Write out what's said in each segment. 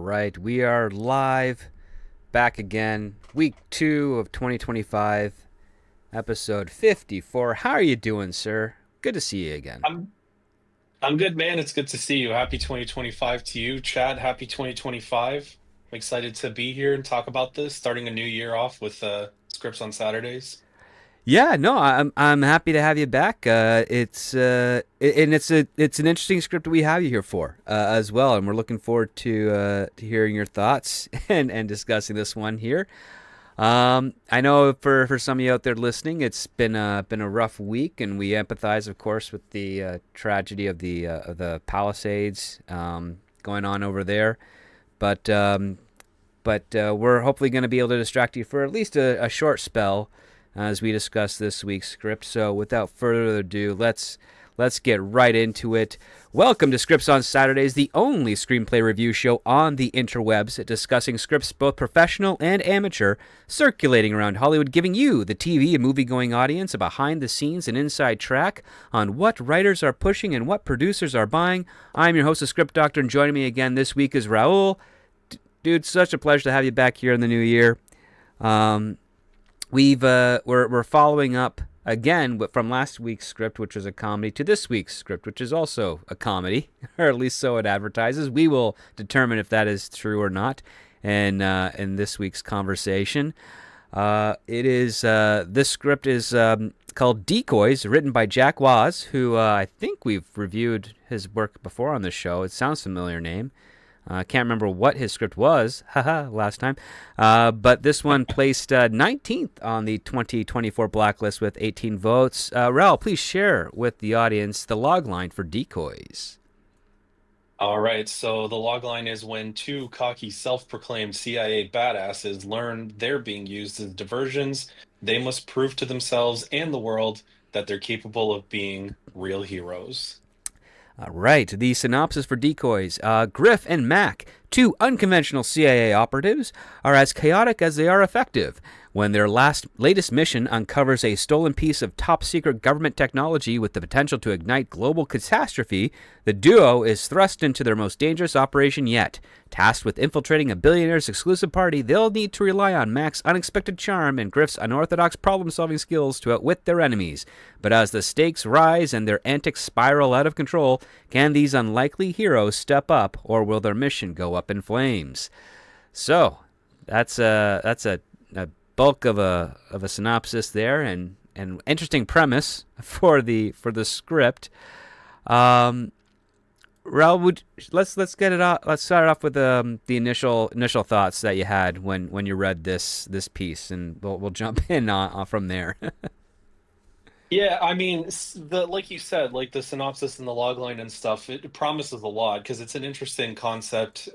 right, we are live, back again, week 2 of 2025, episode 54. How are you doing, sir? Good to see you again. I'm I'm good, man. It's good to see you. Happy 2025 to you, Chad. Happy 2025. I'm excited to be here and talk about this, starting a new year off with scripts on Saturdays. Yeah, no, I'm happy to have you back. And it's an interesting script we have you here for as well, and we're looking forward to hearing your thoughts and discussing this one here. I know for some of you out there listening, it's been a rough week, and we empathize, of course, with the tragedy of the Palisades going on over there. But we're hopefully going to be able to distract you for at least a short spell as we discuss this week's script. So without further ado, let's get right into it. Welcome to Scripts on Saturdays, the only screenplay review show on the interwebs, discussing scripts both professional and amateur, circulating around Hollywood, giving you, the TV and movie-going audience, a behind-the-scenes and inside track on what writers are pushing and what producers are buying. I'm your host, the Script Doctor, and joining me again this week is Raul. Dude, such a pleasure to have you back here in the new year. We're following up again from last week's script, which was a comedy, to this week's script, which is also a comedy, or at least so it advertises. We will determine if that is true or not in this week's conversation. This script is called Decoys, written by Jack Waz, who I think we've reviewed his work before on the show. It sounds a familiar name. I can't remember what his script was, last time. But this one placed 19th on the 2024 blacklist with 18 votes. Raul, please share with the audience the log line for Decoys. All right, so the log line is when two cocky, self-proclaimed CIA badasses learn they're being used as diversions, they must prove to themselves and the world that they're capable of being real heroes. All right, the synopsis for Decoys. Griff and Mac, two unconventional CIA operatives, are as chaotic as they are effective. When their latest mission uncovers a stolen piece of top-secret government technology with the potential to ignite global catastrophe, the duo is thrust into their most dangerous operation yet. Tasked with infiltrating a billionaire's exclusive party, they'll need to rely on Mac's unexpected charm and Griff's unorthodox problem-solving skills to outwit their enemies. But as the stakes rise and their antics spiral out of control, can these unlikely heroes step up, or will their mission go up in flames? So, that's a bulk of a synopsis there, and interesting premise for the script. Raul, let's get it off. Let's start off with the initial thoughts that you had when you read this piece, and we'll jump in from there. Yeah, I mean, the like you said, like the synopsis and the logline and stuff, it promises a lot because it's an interesting concept.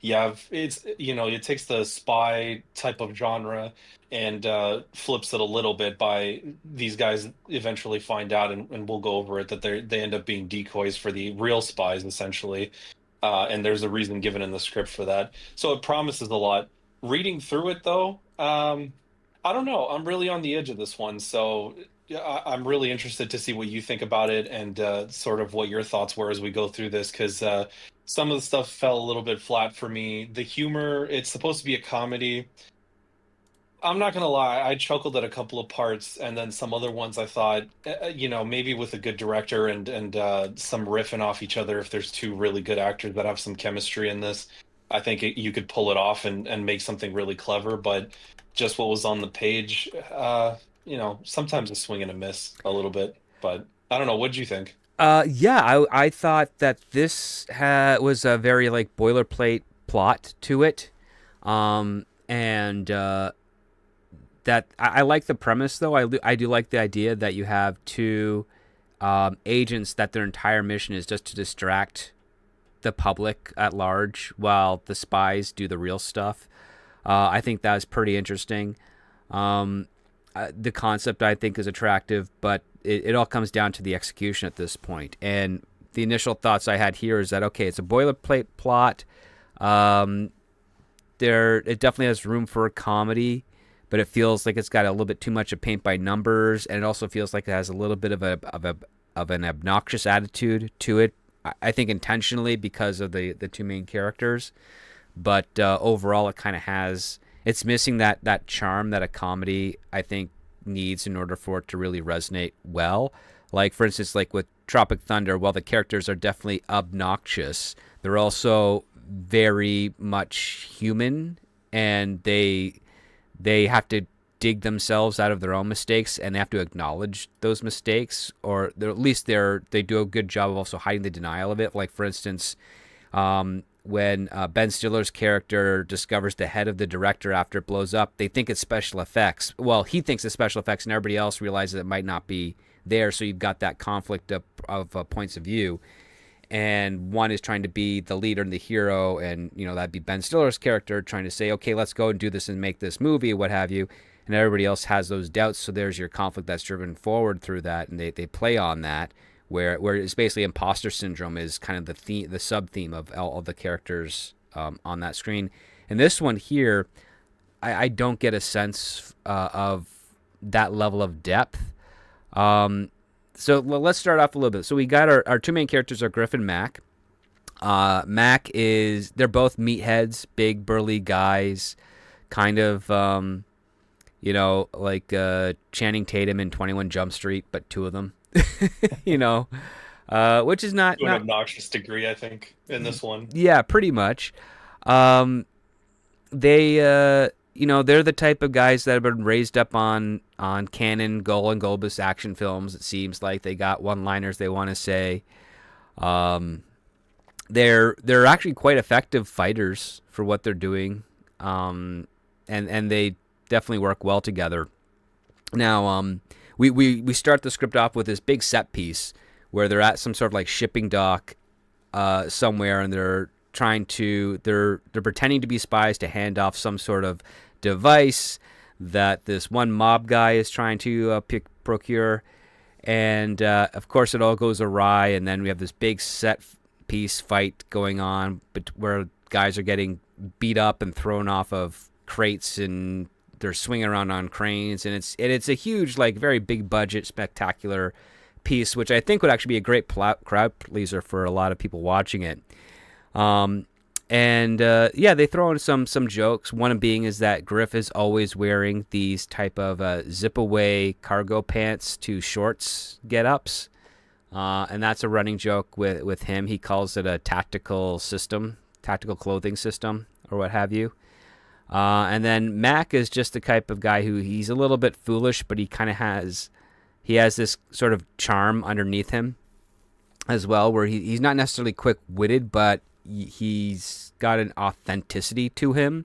You have it takes the spy type of genre and flips it a little bit by these guys eventually find out, and we'll go over it that they end up being decoys for the real spies essentially, and there's a reason given in the script for that. So it promises a lot. Reading through it though, I don't know. I'm really on the edge of this one, so. Yeah, I'm really interested to see what you think about it and sort of what your thoughts were as we go through this, because some of the stuff fell a little bit flat for me. The humor, it's supposed to be a comedy. I'm not gonna lie, I chuckled at a couple of parts, and then some other ones I thought, maybe with a good director and some riffing off each other, if there's two really good actors that have some chemistry in this, I think you could pull it off and make something really clever. But just what was on the page, sometimes a swing and a miss a little bit. But I don't know. What do you think? Yeah, I thought that this was a very like boilerplate plot to it, and that I like the premise though. I do like the idea that you have two agents that their entire mission is just to distract the public at large while the spies do the real stuff. I think that's pretty interesting. The concept I think is attractive, but it all comes down to the execution at this point. And the initial thoughts I had here is that, okay, it's a boilerplate plot. It definitely has room for a comedy, but it feels like it's got a little bit too much of paint by numbers, and it also feels like it has a little bit of an obnoxious attitude to it. I think intentionally because of the two main characters. but overall it kind of has, it's missing that charm that a comedy I think needs in order for it to really resonate well. Like for instance, like with Tropic Thunder, while the characters are definitely obnoxious, they're also very much human, and they have to dig themselves out of their own mistakes, and they have to acknowledge those mistakes, or at least they do a good job of also hiding the denial of it. Like for instance, when Ben Stiller's character discovers the head of the director after it blows up, they think it's special effects. Well, he thinks it's special effects, and everybody else realizes it might not be there. So you've got that conflict of points of view, and one is trying to be the leader and the hero, and that'd be Ben Stiller's character trying to say, okay, let's go and do this and make this movie, what have you, and everybody else has those doubts. So there's your conflict that's driven forward through that, and they play on that, where it's basically imposter syndrome is kind of the sub theme of all the characters on that screen. And this one here, I don't get a sense of that level of depth. So let's start off a little bit. So we got our two main characters are Griff and Mac. Mac they're both meatheads, big burly guys, kind of like Channing Tatum in 21 Jump Street, but two of them. you know, which is not To an not obnoxious degree, I think, in this one. yeah, pretty much. Um, they're the type of guys that have been raised up on canon Golan Globus action films. It seems like they got one-liners they want to say. Um, they're actually quite effective fighters for what they're doing, and they definitely work well together. Now, we start the script off with this big set piece where they're at some sort of like shipping dock somewhere, and they're pretending to be spies to hand off some sort of device that this one mob guy is trying to procure, and of course it all goes awry, and then we have this big set piece fight going on, where guys are getting beat up and thrown off of crates, and they're swinging around on cranes, and it's a huge, like, very big budget, spectacular piece, which I think would actually be a great crowd pleaser for a lot of people watching it. They throw in some jokes. One being is that Griff is always wearing these type of zip away cargo pants to shorts get ups, and that's a running joke with him. He calls it a tactical clothing system, or what have you. And then Mac is just the type of guy who he's a little bit foolish, but he kind of has this sort of charm underneath him as well, where he's not necessarily quick-witted, but he's got an authenticity to him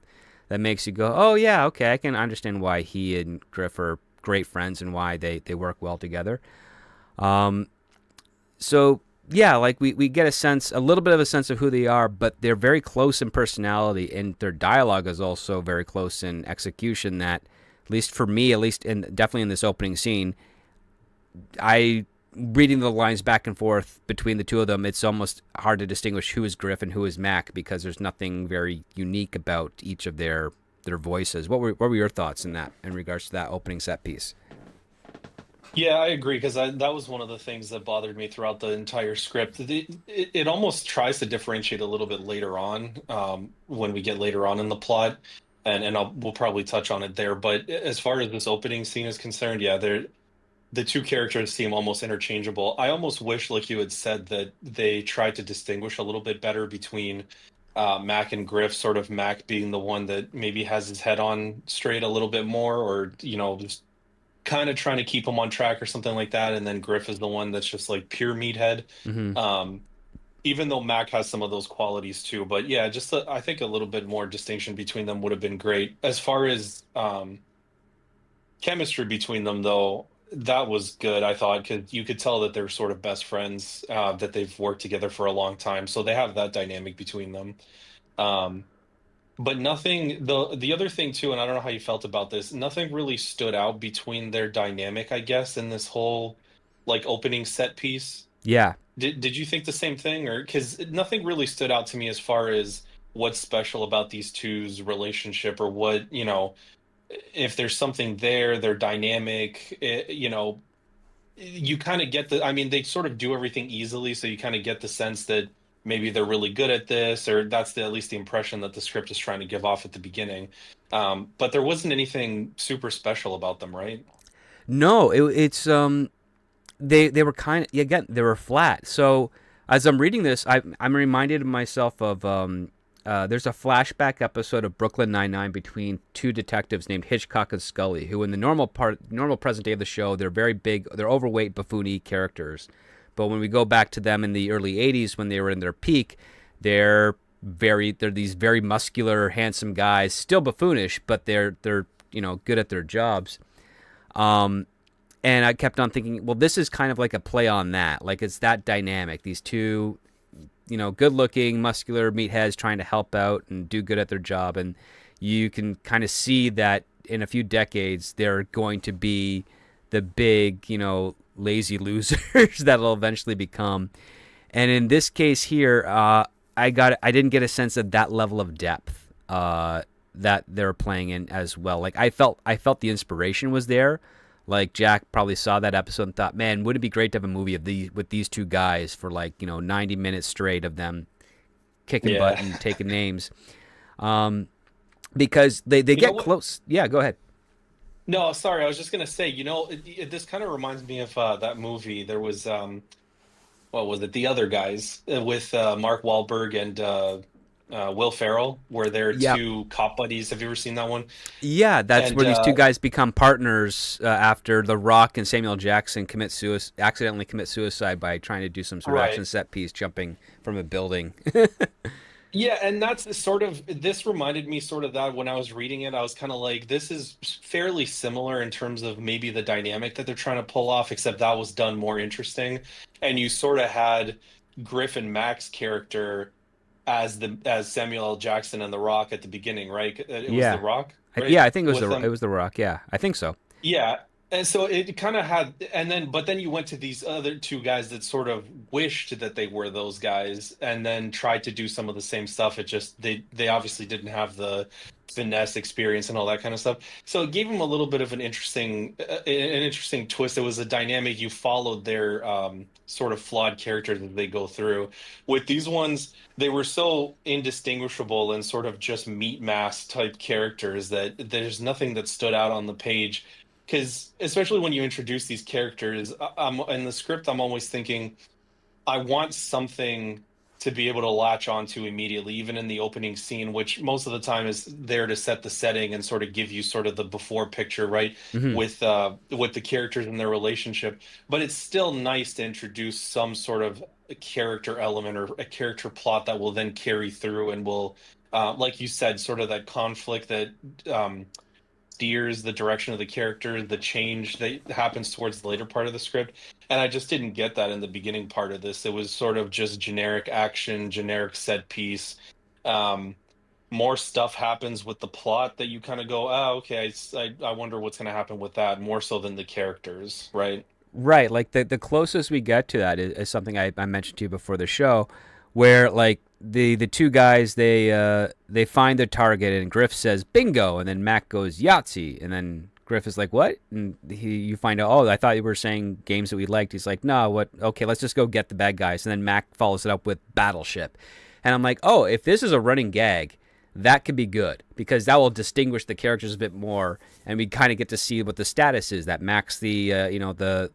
that makes you go, oh yeah, okay, I can understand why he and Griff are great friends and why they work well together. So yeah, like we get a little bit of a sense of who they are, but they're very close in personality, and their dialogue is also very close in execution. That, at least for me, definitely in this opening scene, reading the lines back and forth between the two of them, it's almost hard to distinguish who is Griff and who is Mac, because there's nothing very unique about each of their voices. What were your thoughts in regards to that opening set piece? Yeah, I agree, because that was one of the things that bothered me throughout the entire script. It almost tries to differentiate a little bit later on, when we get later on in the plot, and we'll probably touch on it there. But as far as this opening scene is concerned, yeah, the two characters seem almost interchangeable. I almost wish, like you had said, that they tried to distinguish a little bit better between Mac and Griff, sort of Mac being the one that maybe has his head on straight a little bit more, or, just kind of trying to keep him on track or something like that. And then Griff is the one that's just like pure meathead. Mm-hmm. Even though Mac has some of those qualities too. But yeah, I think a little bit more distinction between them would have been great. As far as chemistry between them, though, that was good, I thought, because you could tell that they're sort of best friends, that they've worked together for a long time. So they have that dynamic between them. Um, but nothing, the other thing too, and I don't know how you felt about this, nothing really stood out between their dynamic, I guess, in this whole like opening set piece. Yeah. Did you think the same thing? Or because nothing really stood out to me as far as what's special about these two's relationship, or what, if there's something there, their dynamic, you kind of get I mean, they sort of do everything easily, so you kind of get the sense that maybe they're really good at this, or that's at least the impression that the script is trying to give off at the beginning. But there wasn't anything super special about them, right? No, it's they were kind of, again, they were flat. So as I'm reading this, I'm reminded of myself of there's a flashback episode of Brooklyn Nine-Nine between two detectives named Hitchcock and Scully, who in the normal present day of the show, they're very big, they're overweight, buffoony characters. But when we go back to them in the early '80s when they were in their peak, they're these very muscular, handsome guys, still buffoonish, but they're good at their jobs. Um, and I kept on thinking, well, this is kind of like a play on that. Like it's that dynamic. These two, good-looking, muscular meatheads trying to help out and do good at their job, and you can kind of see that in a few decades they're going to be the big, lazy losers that'll eventually become. And in this case here, I didn't get a sense of that level of depth that they're playing in as well. Like I felt the inspiration was there. Like Jack probably saw that episode and thought, man, would it be great to have a movie of these two guys for 90 minutes straight of them kicking butt Yeah. and taking names, because they You know get what? close. Yeah, go ahead. No, sorry, I was just gonna say, this kind of reminds me of that movie. There was what was it? The Other Guys with Mark Wahlberg and Will Ferrell, where they're Yeah, two cop buddies. Have you ever seen that one? yeah, that's And where these two guys become partners after The Rock and Samuel Jackson accidentally commit suicide by trying to do some sort of right. action set piece, jumping from a building. Yeah, and that's sort of this reminded me sort of that when I was reading it, I was kind of like, this is fairly similar in terms of maybe the dynamic that they're trying to pull off, except that was done more interesting. And you sort of had Griffin Mack's character as Samuel L. Jackson and The Rock at the beginning, right? It was The Yeah, Rock, yeah, right? I think With it them. was The Rock. Yeah, I think so. Yeah. And so it kind of had, but then you went to these other two guys that sort of wished that they were those guys and then tried to do some of the same stuff. It just, they obviously didn't have the finesse experience and all that kind of stuff. So it gave them a little bit of an interesting twist. It was a dynamic. You followed their sort of flawed characters that they go through. With these ones, they were so indistinguishable and sort of just meat mass type characters that there's nothing that stood out on the page because especially when you introduce these characters, I'm in the script, I'm always thinking I want something to be able to latch onto immediately, even in the opening scene, which most of the time is there to set the setting and sort of give you sort of the before picture, right? Hmm. With the characters and their relationship. But it's still nice to introduce some sort of a character element or a character plot that will then carry through and will, like you said, sort of that conflict that steers the direction of the character, the change that happens towards the later part of the script. And I just didn't get that in the beginning part of this. It was sort of just generic action, generic set piece. Um, More stuff happens with the plot that you kind of go, oh, okay, I wonder what's going to happen with that, more so than the characters, right? Right, like the closest we get to that is something I mentioned to you before the show, where like the two guys they find their target and Griff says bingo, and then Mac goes Yahtzee, and then Griff is like what? And you find out, oh, I thought you were saying games that we liked. He's like, no, what? Okay, let's just go get the bad guys, and then Mac follows it up with Battleship, and I'm like, oh, if this is a running gag, that could be good because that will distinguish the characters a bit more, and we kind of get to see what the status is. That Mac's the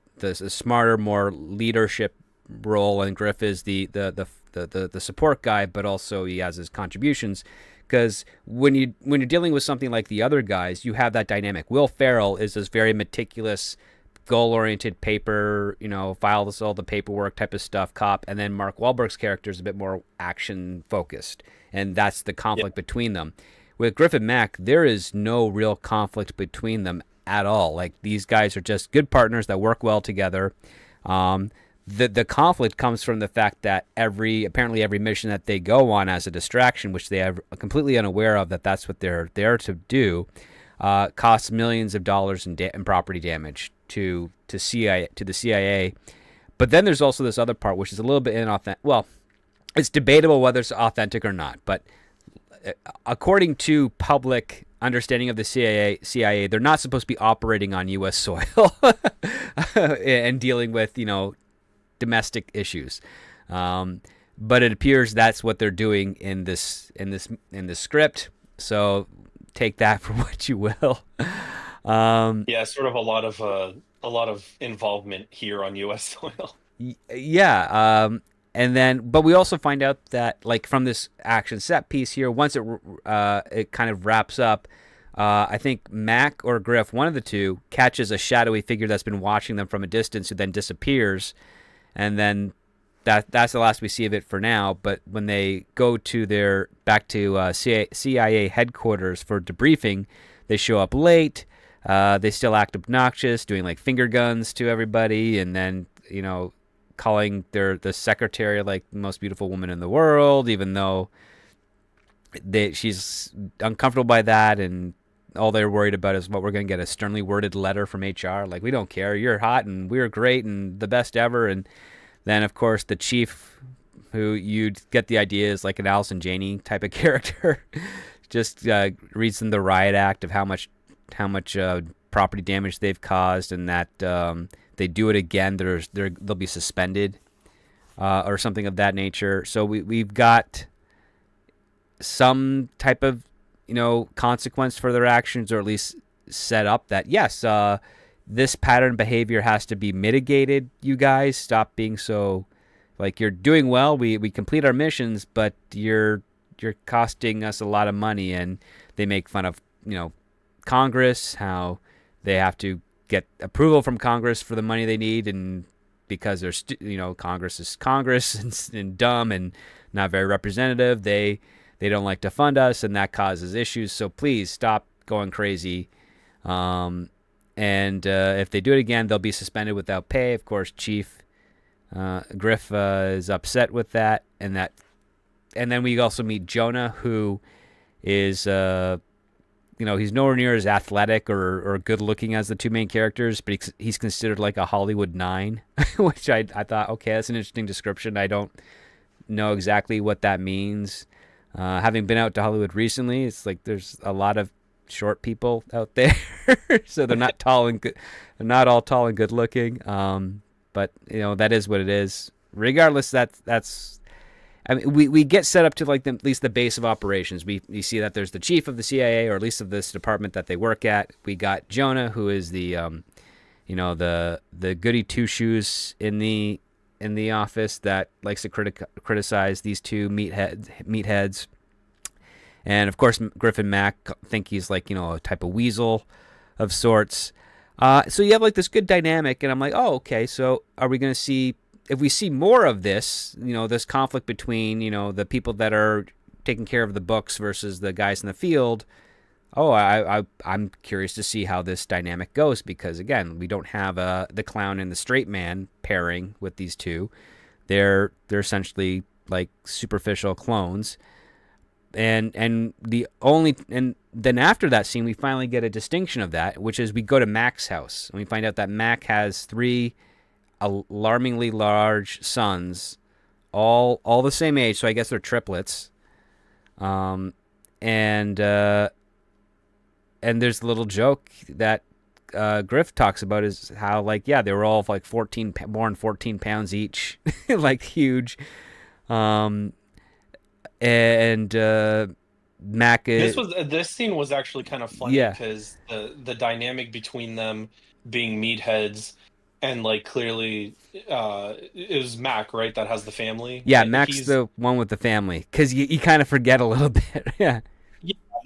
smarter, more leadership role, and Griff is the support guy, but also he has his contributions. Because when you're dealing with something like the other guys, you have that dynamic. Will Ferrell is this very meticulous, goal-oriented paper, files all the paperwork type of stuff, cop, and then Mark Wahlberg's character is a bit more action-focused, and that's the Yeah. conflict between them. With Griff and Mac, there is no real conflict between them at all. Like these guys are just good partners that work well together. Um, the conflict comes from the fact that apparently every mission that they go on as a distraction, which they are completely unaware of that that's what they're there to do, costs millions of dollars in property damage to the CIA. But then there's also this other part, which is a little bit inauthentic. Well, it's debatable whether it's authentic or not, but according to public understanding of the CIA, they're not supposed to be operating on U.S. soil and dealing with domestic issues. Um, but it appears that's what they're doing in this script. So take that for what you will. Um, Yeah, sort of a lot of involvement here on U.S. soil. yeah. And then, but we also find out that, like, from this action set piece here, once it kind of wraps up, I think Mac or Griff, one of the two, catches a shadowy figure that's been watching them from a distance, who then disappears, and then that's the last we see of it for now. But when they go to their back to CIA headquarters for debriefing, they show up late. They still act obnoxious, doing like finger guns to everybody, and then calling the secretary like the most beautiful woman in the world, even though she's uncomfortable by that, and all they're worried about is what we're going to get a sternly worded letter from HR. Like, we don't care. You're hot and we're great and the best ever. And then, of course, the chief, who you'd get the idea is like an Allison Janney type of character, just reads them the riot act of how much property damage they've caused, and that they do it again, they'll be suspended or something of that nature. So we've got some type of consequence for their actions, or at least set up that, yes, this pattern behavior has to be mitigated. You guys stop being so, like, you're doing well, we complete our missions, but you're costing us a lot of money. And they make fun of Congress, how they have to get approval from Congress for the money they need, and because they're Congress is Congress and dumb and not very representative, they don't like to fund us, and that causes issues. So please stop going crazy. And if they do it again, they'll be suspended without pay. Of course, Chief Griff is upset with that, and then we also meet Jonah, who is he's nowhere near as athletic or good looking as the two main characters, but he's considered like a Hollywood 9, which I thought, okay, that's an interesting description. I don't know exactly what that means. Having been out to Hollywood recently, it's like there's a lot of short people out there, so they're not they're not all tall and good looking. But that is what it is. Regardless, that's. I mean, we get set up to like at least the base of operations. We see that there's the chief of the CIA, or at least of this department that they work at. We got Jonah, who is the the goody two shoes in the office that likes to criticize these two meatheads. And of course, Griff and Mac think he's like a type of weasel of sorts. So you have like this good dynamic, and I'm like, oh, okay. So are we going to see? If we see more of this, this conflict between, the people that are taking care of the books versus the guys in the field, I'm curious to see how this dynamic goes, because, again, we don't have the clown and the straight man pairing with these two. They're essentially like superficial clones. And then after that scene, we finally get a distinction of that, which is we go to Mac's house, and we find out that Mac has 3 alarmingly large sons, all the same age, so I guess they're triplets. And there's a little joke that Griff talks about, is how, like, yeah, they were all like more than 14 pounds each, like huge. And This scene was actually kind of funny, yeah, because the dynamic between them being meatheads, and like clearly it was Mac, right, that has the family, yeah, and Mac's he's the one with the family, because you kind of forget a little bit. Yeah.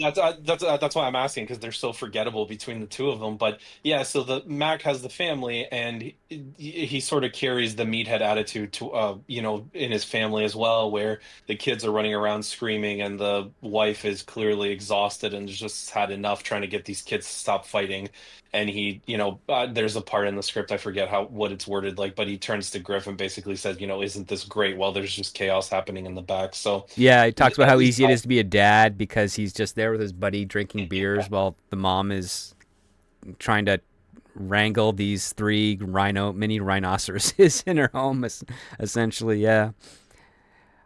yeah, that's why I'm asking, because they're so forgettable between the two of them. But yeah, so the Mac has the family, and he sort of carries the meathead attitude to in his family as well, where the kids are running around screaming, and the wife is clearly exhausted and just had enough trying to get these kids to stop fighting. And he, there's a part in the script, I forget what it's worded like, but he turns to Griff and basically says, "Isn't this great?" While there's just chaos happening in the back. So Yeah, he talks about at how least easy it is to be a dad, because he's just there with his buddy drinking beers while the mom is trying to wrangle these 3 mini rhinoceroses in her home, essentially. Yeah.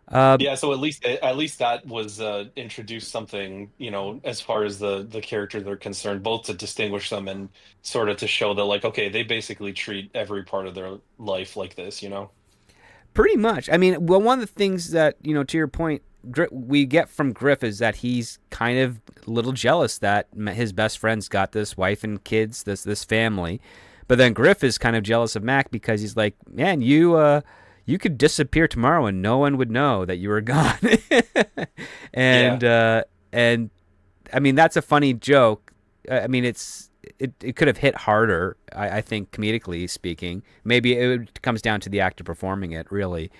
Uh, Yeah, so at least that was introduced something, as far as the characters are concerned, both to distinguish them and sort of to show that, like, okay, they basically treat every part of their life like this. Pretty much. I mean, well, one of the things that, to your point, we get from Griff is that he's kind of a little jealous that his best friend's got this wife and kids, this family. But then Griff is kind of jealous of Mac because he's like, man, you could disappear tomorrow and no one would know that you were gone. Yeah. And I mean, that's a funny joke. I mean, it could have hit harder, I think, comedically speaking. Maybe it comes down to the actor performing it, really.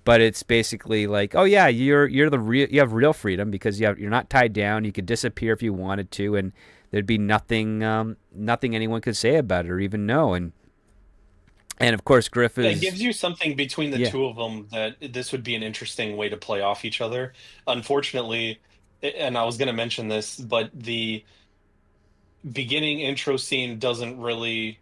But it's basically like, oh yeah, you have real freedom because you're not tied down. You could disappear if you wanted to, and there'd be nothing anyone could say about it or even know. And of course, Griff It is gives you something between the yeah. two of them that this would be an interesting way to play off each other. Unfortunately, and I was going to mention this, but the beginning intro scene doesn't really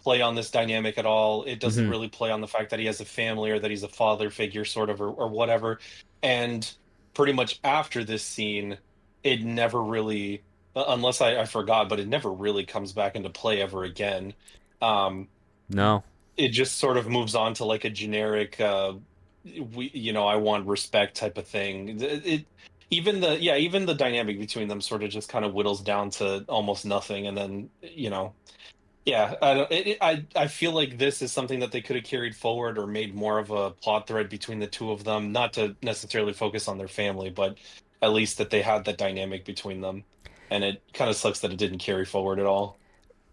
play on this dynamic at all. It doesn't Hmm. really play on the fact that he has a family or that he's a father figure, sort of, or whatever. And pretty much after this scene, it never really, unless I forgot, but it never really comes back into play ever again. Um, No, it just sort of moves on to like a generic, I want respect type of thing. Even the dynamic between them sort of just kind of whittles down to almost nothing, and then yeah, I don't, I feel like this is something that they could have carried forward or made more of a plot thread between the two of them, not to necessarily focus on their family, but at least that they had that dynamic between them. And it kind of sucks that it didn't carry forward at all.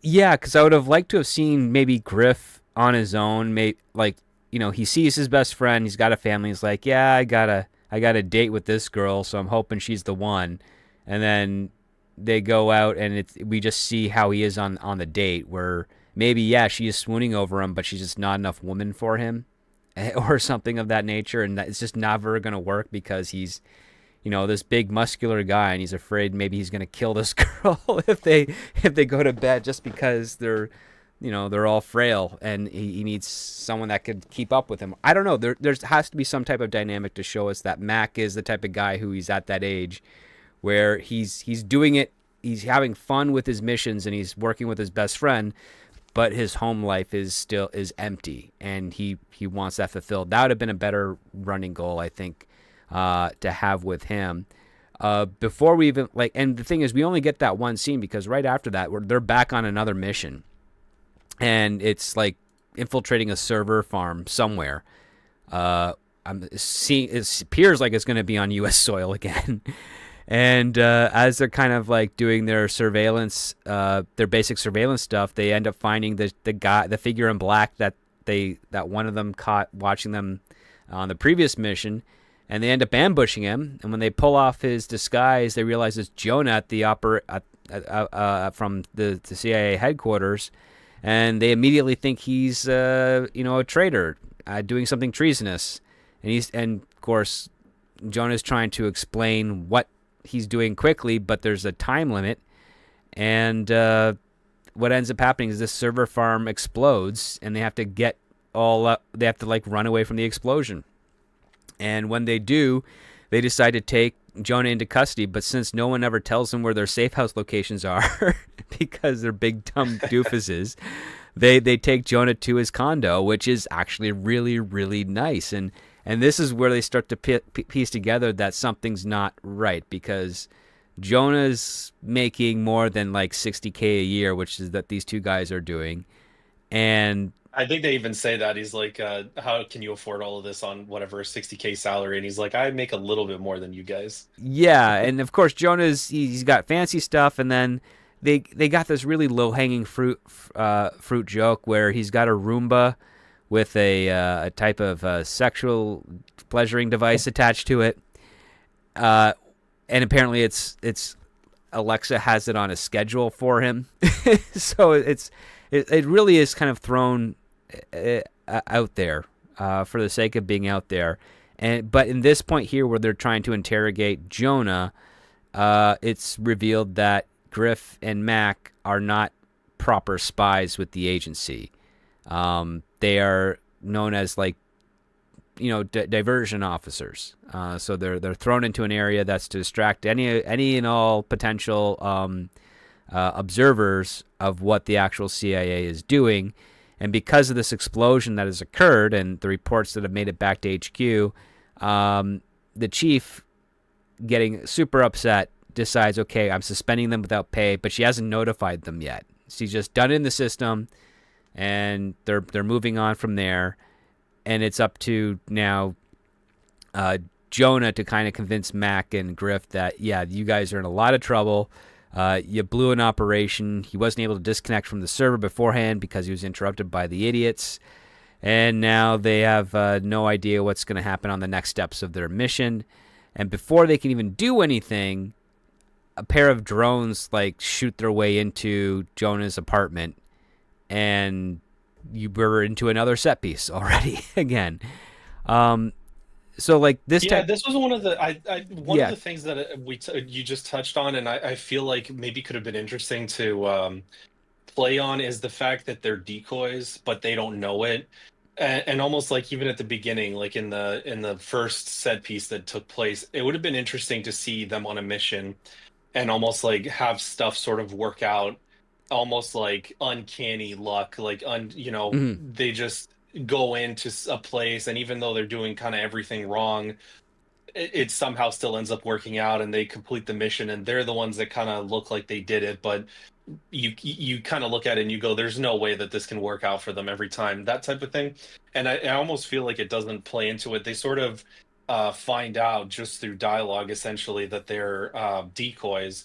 yeah, because I would have liked to have seen maybe Griff on his own. Maybe like he sees his best friend. He's got a family. He's like, yeah, I got a date with this girl, so I'm hoping she's the one. And then they go out, and we just see how he is on the date. Where maybe yeah, she is swooning over him, but she's just not enough woman for him, or something of that nature, and it's just never gonna work because he's this big muscular guy, and he's afraid maybe he's gonna kill this girl if they go to bed just because they're all frail, and he needs someone that could keep up with him. I don't know. There has to be some type of dynamic to show us that Mac is the type of guy who he's at that age where he's doing it. He's having fun with his missions and he's working with his best friend, but his home life is empty, and he wants that fulfilled. That would have been a better running goal, I think, to have with him. Before we even and the thing is, we only get that one scene because right after that, they're back on another mission, and it's like infiltrating a server farm somewhere. I'm seeing it appears like it's going to be on U.S. soil again. And as they're kind of like doing their surveillance, their basic surveillance stuff, they end up finding the figure in black that one of them caught watching them on the previous mission, and they end up ambushing him. And when they pull off his disguise, they realize it's Jonah from the CIA headquarters, and they immediately think he's a traitor, doing something treasonous, and of course Jonah's trying to explain what he's doing quickly, but there's a time limit, and what ends up happening is this server farm explodes, and they have to get all up. They have to run away from the explosion, and when they do, they decide to take Jonah into custody. But since no one ever tells them where their safe house locations are, because they're big dumb doofuses, they take Jonah to his condo, which is actually really really nice. And this is where they start to piece together that something's not right, because Jonah's making more than like $60K a year, which is that these two guys are doing. And I think they even say that he's like, how can you afford all of this on whatever 60K salary? And he's like, I make a little bit more than you guys. yeah, and of course he's got fancy stuff, and then they got this really low hanging fruit joke where he's got a Roomba with a type of sexual pleasuring device attached to it, and apparently it's Alexa has it on a schedule for him, so it really is kind of thrown out there for the sake of being out there. But in this point here, where they're trying to interrogate Jonah, it's revealed that Griff and Mac are not proper spies with the agency. They are known as diversion officers. So they're thrown into an area that's to distract any and all potential observers of what the actual CIA is doing. And because of this explosion that has occurred and the reports that have made it back to HQ, the chief, getting super upset, decides, okay, I'm suspending them without pay, but she hasn't notified them yet. She's just done it in the system, and they're moving on from there. And it's up to now Jonah to kind of convince Mac and Griff that, yeah, you guys are in a lot of trouble. You blew an operation. He wasn't able to disconnect from the server beforehand because he was interrupted by the idiots. And now they have no idea what's going to happen on the next steps of their mission. And before they can even do anything, a pair of drones like shoot their way into Jonah's apartment, and you were into another set piece already again. So like this Yeah, type, this was one of the one of yeah. the things that you just touched on, and I feel like maybe could have been interesting to play on is the fact that they're decoys, but they don't know it. And almost like even at the beginning, like in the first set piece that took place, it would have been interesting to see them on a mission and almost like have stuff sort of work out, almost like uncanny luck, like Mhm. they just go into a place, and even though they're doing kind of everything wrong, it somehow still ends up working out, and they complete the mission, and they're the ones that kind of look like they did it, but you kind of look at it and you go, there's no way that this can work out for them every time, that type of thing. And I almost feel like it doesn't play into it. They sort of find out just through dialogue essentially that they're decoys,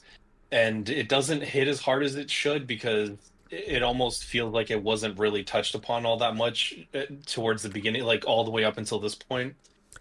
and it doesn't hit as hard as it should because it almost feels like it wasn't really touched upon all that much towards the beginning, like all the way up until this point.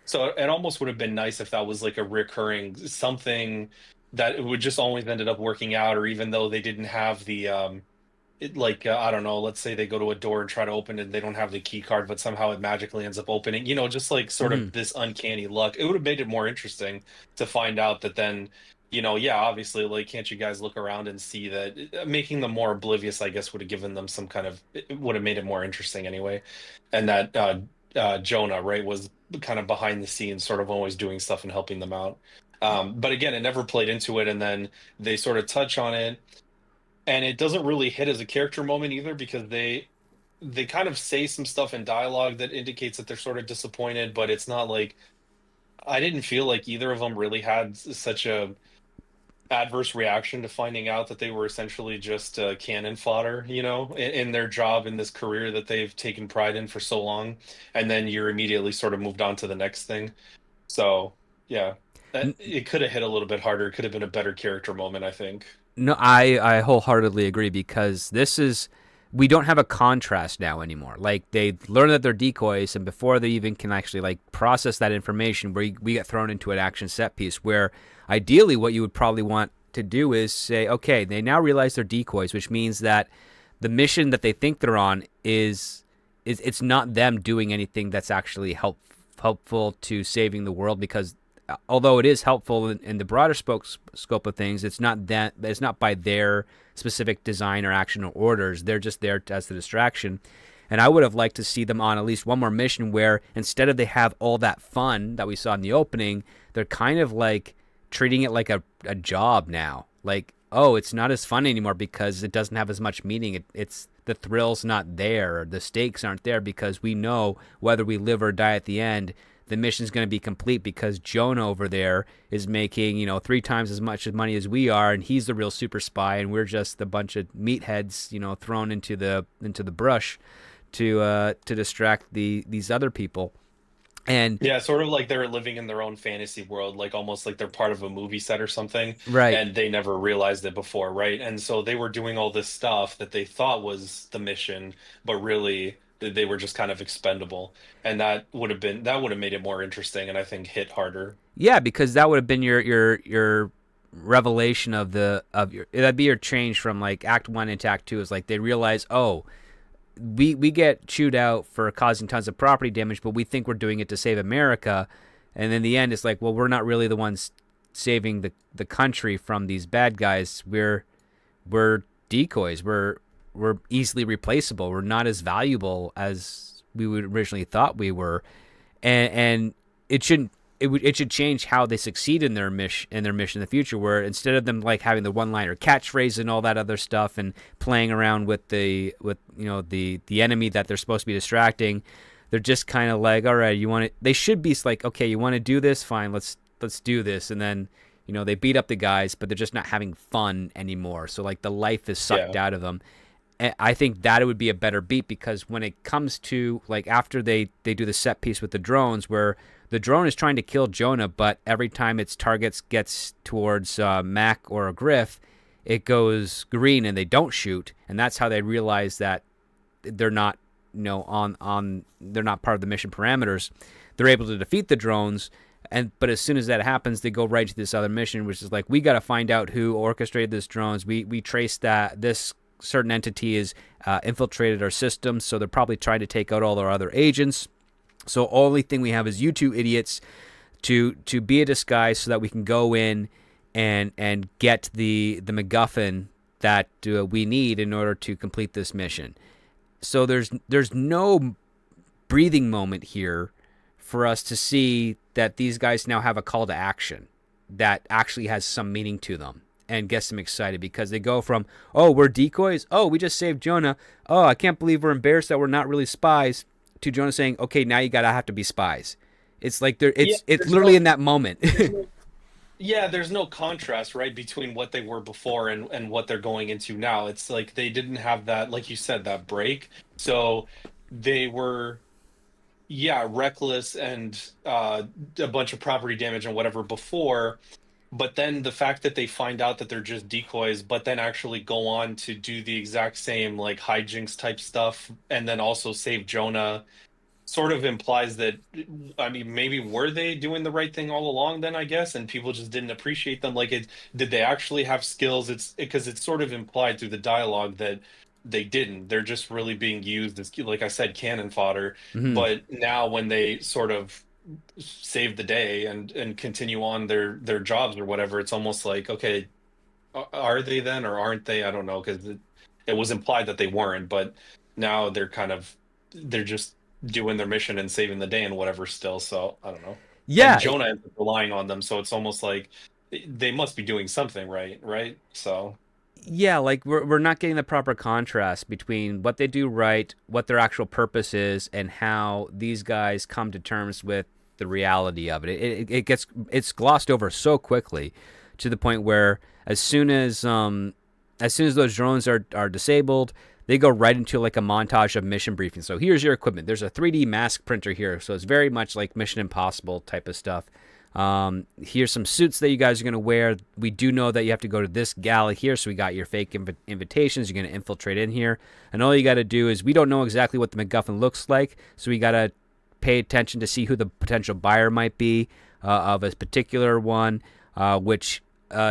So it almost would have been nice if that was like a recurring something that it would just always ended up working out, or even though they didn't have the I don't know, let's say they go to a door and try to open it and they don't have the key card, but somehow it magically ends up opening, just like sort of Mhm. this uncanny luck. It would have made it more interesting to find out that then, yeah, obviously, like, can't you guys look around and see that making them more oblivious, I guess, would have given them some kind of, it would have made it more interesting anyway. And that Jonah, right, was kind of behind the scenes, sort of always doing stuff and helping them out. But again, it never played into it, and then they sort of touch on it, and it doesn't really hit as a character moment either because they kind of say some stuff in dialogue that indicates that they're sort of disappointed, but it's not like I didn't feel like either of them really had such a adverse reaction to finding out that they were essentially just cannon fodder, in their job in this career that they've taken pride in for so long, and then you're immediately sort of moved on to the next thing. So yeah, it could have hit a little bit harder. It could have been a better character moment, I think. No, I wholeheartedly agree because we don't have a contrast now anymore. Like they learn that they're decoys, and before they even can actually like process that information, we get thrown into an action set piece where ideally what you would probably want to do is say, okay, they now realize they're decoys, which means that the mission that they think they're on is it's not them doing anything that's actually helpful to saving the world because although it is helpful in the broader scope of things, it's not by their specific design or action or orders. They're just there as the distraction. And I would have liked to see them on at least one more mission where instead of they have all that fun that we saw in the opening, they're kind of like treating it like a job now. Like, oh, it's not as fun anymore because it doesn't have as much meaning. It's the thrill's not there. The stakes aren't there because we know whether we live or die at the end, the mission's going to be complete because Jonah over there is making, 3 times as much money as we are, and he's the real super spy, and we're just a bunch of meatheads, thrown into the brush to distract these other people. And Yeah, sort of like they're living in their own fantasy world, like almost like they're part of a movie set or something, right, and they never realized it before, right? And so they were doing all this stuff that they thought was the mission, but really they were just kind of expendable. And that would have made it more interesting and I think hit harder. yeah, because that would have been your revelation of your that'd be your change from like Act 1 into Act 2 is like they realize, oh, we get chewed out for causing tons of property damage, but we think we're doing it to save America. And in the end, it's like, well, we're not really the ones saving the country from these bad guys. We're decoys. We're easily replaceable. We're not as valuable as we would originally thought we were. And it shouldn't it should change how they succeed in their mission in the future, where instead of them like having the one-liner catchphrase and all that other stuff and playing around with the enemy that they're supposed to be distracting, they're just kind of like, all right, you want to, they should be like, okay, you want to do this, fine, let's do this. And then they beat up the guys, but they're just not having fun anymore, so like the life is sucked Yeah. out of them. I think that it would be a better beat, because when it comes to like after they do the set piece with the drones, where the drone is trying to kill Jonah, but every time its targets gets towards Mac or a Griff, it goes green and they don't shoot, and that's how they realize that they're not they're not part of the mission parameters. They're able to defeat the drones, but as soon as that happens, they go right to this other mission, which is like, we got to find out who orchestrated this drones. We trace that this certain entity is infiltrated our system, so they're probably trying to take out all our other agents. So only thing we have is you two idiots to be a disguise, so that we can go in and get the MacGuffin that we need in order to complete this mission. So there's no breathing moment here for us to see that these guys now have a call to action that actually has some meaning to them and gets them excited, because they go from, oh, we're decoys, oh, we just saved Jonah, oh, I can't believe we're embarrassed that we're not really spies, to Jonah saying, okay, now you gotta have to be spies. It's like Yeah, it's literally in that moment. yeah, there's no contrast, right, between what they were before and what they're going into now. It's like they didn't have that, like you said, that break. So they were, yeah, reckless and a bunch of property damage and whatever before. But then the fact that they find out that they're just decoys, but then actually go on to do the exact same like hijinks type stuff, and then also save Jonah, sort of implies that, I mean, maybe were they doing the right thing all along then, I guess, and people just didn't appreciate them. Like, did they actually have skills? It's because it's sort of implied through the dialogue that they didn't. They're just really being used as, like I said, cannon fodder. Mhm. But now when they sort of save the day and continue on their jobs or whatever, it's almost like, okay, are they then or aren't they? I don't know, because it was implied that they weren't, but now they're just doing their mission and saving the day and whatever still. So I don't know. And Yeah, Jonah ends up relying on them, so it's almost like they must be doing something right, right? So yeah, like we're not getting the proper contrast between what they do right, what their actual purpose is, and how these guys come to terms with the reality of it. It's glossed over so quickly, to the point where as soon as those drones are disabled, they go right into like a montage of mission briefing. So here's your equipment. There's a 3D mask printer here, so it's very much like Mission Impossible type of stuff. Here's some suits that you guys are going to wear. We do know that you have to go to this gala here, so we got your fake invitations. You're going to infiltrate in here, and all you got to do is, we don't know exactly what the MacGuffin looks like, so we got to pay attention to see who the potential buyer might be of a particular one, which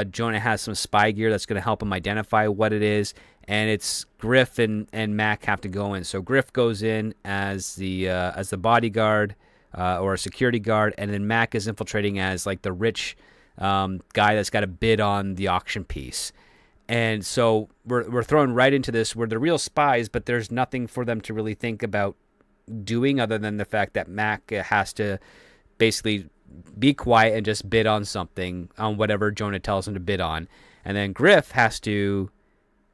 Jonah has some spy gear that's going to help him identify what it is, and it's Griff and Mac have to go in. So Griff goes in as the bodyguard, or a security guard, and then Mac is infiltrating as like the rich guy that's got a bid on the auction piece. And so we're thrown right into this where they're real spies, but there's nothing for them to really think about doing, other than the fact that Mac has to basically be quiet and just bid on something, on whatever Jonah tells him to bid on. And then Griff has to,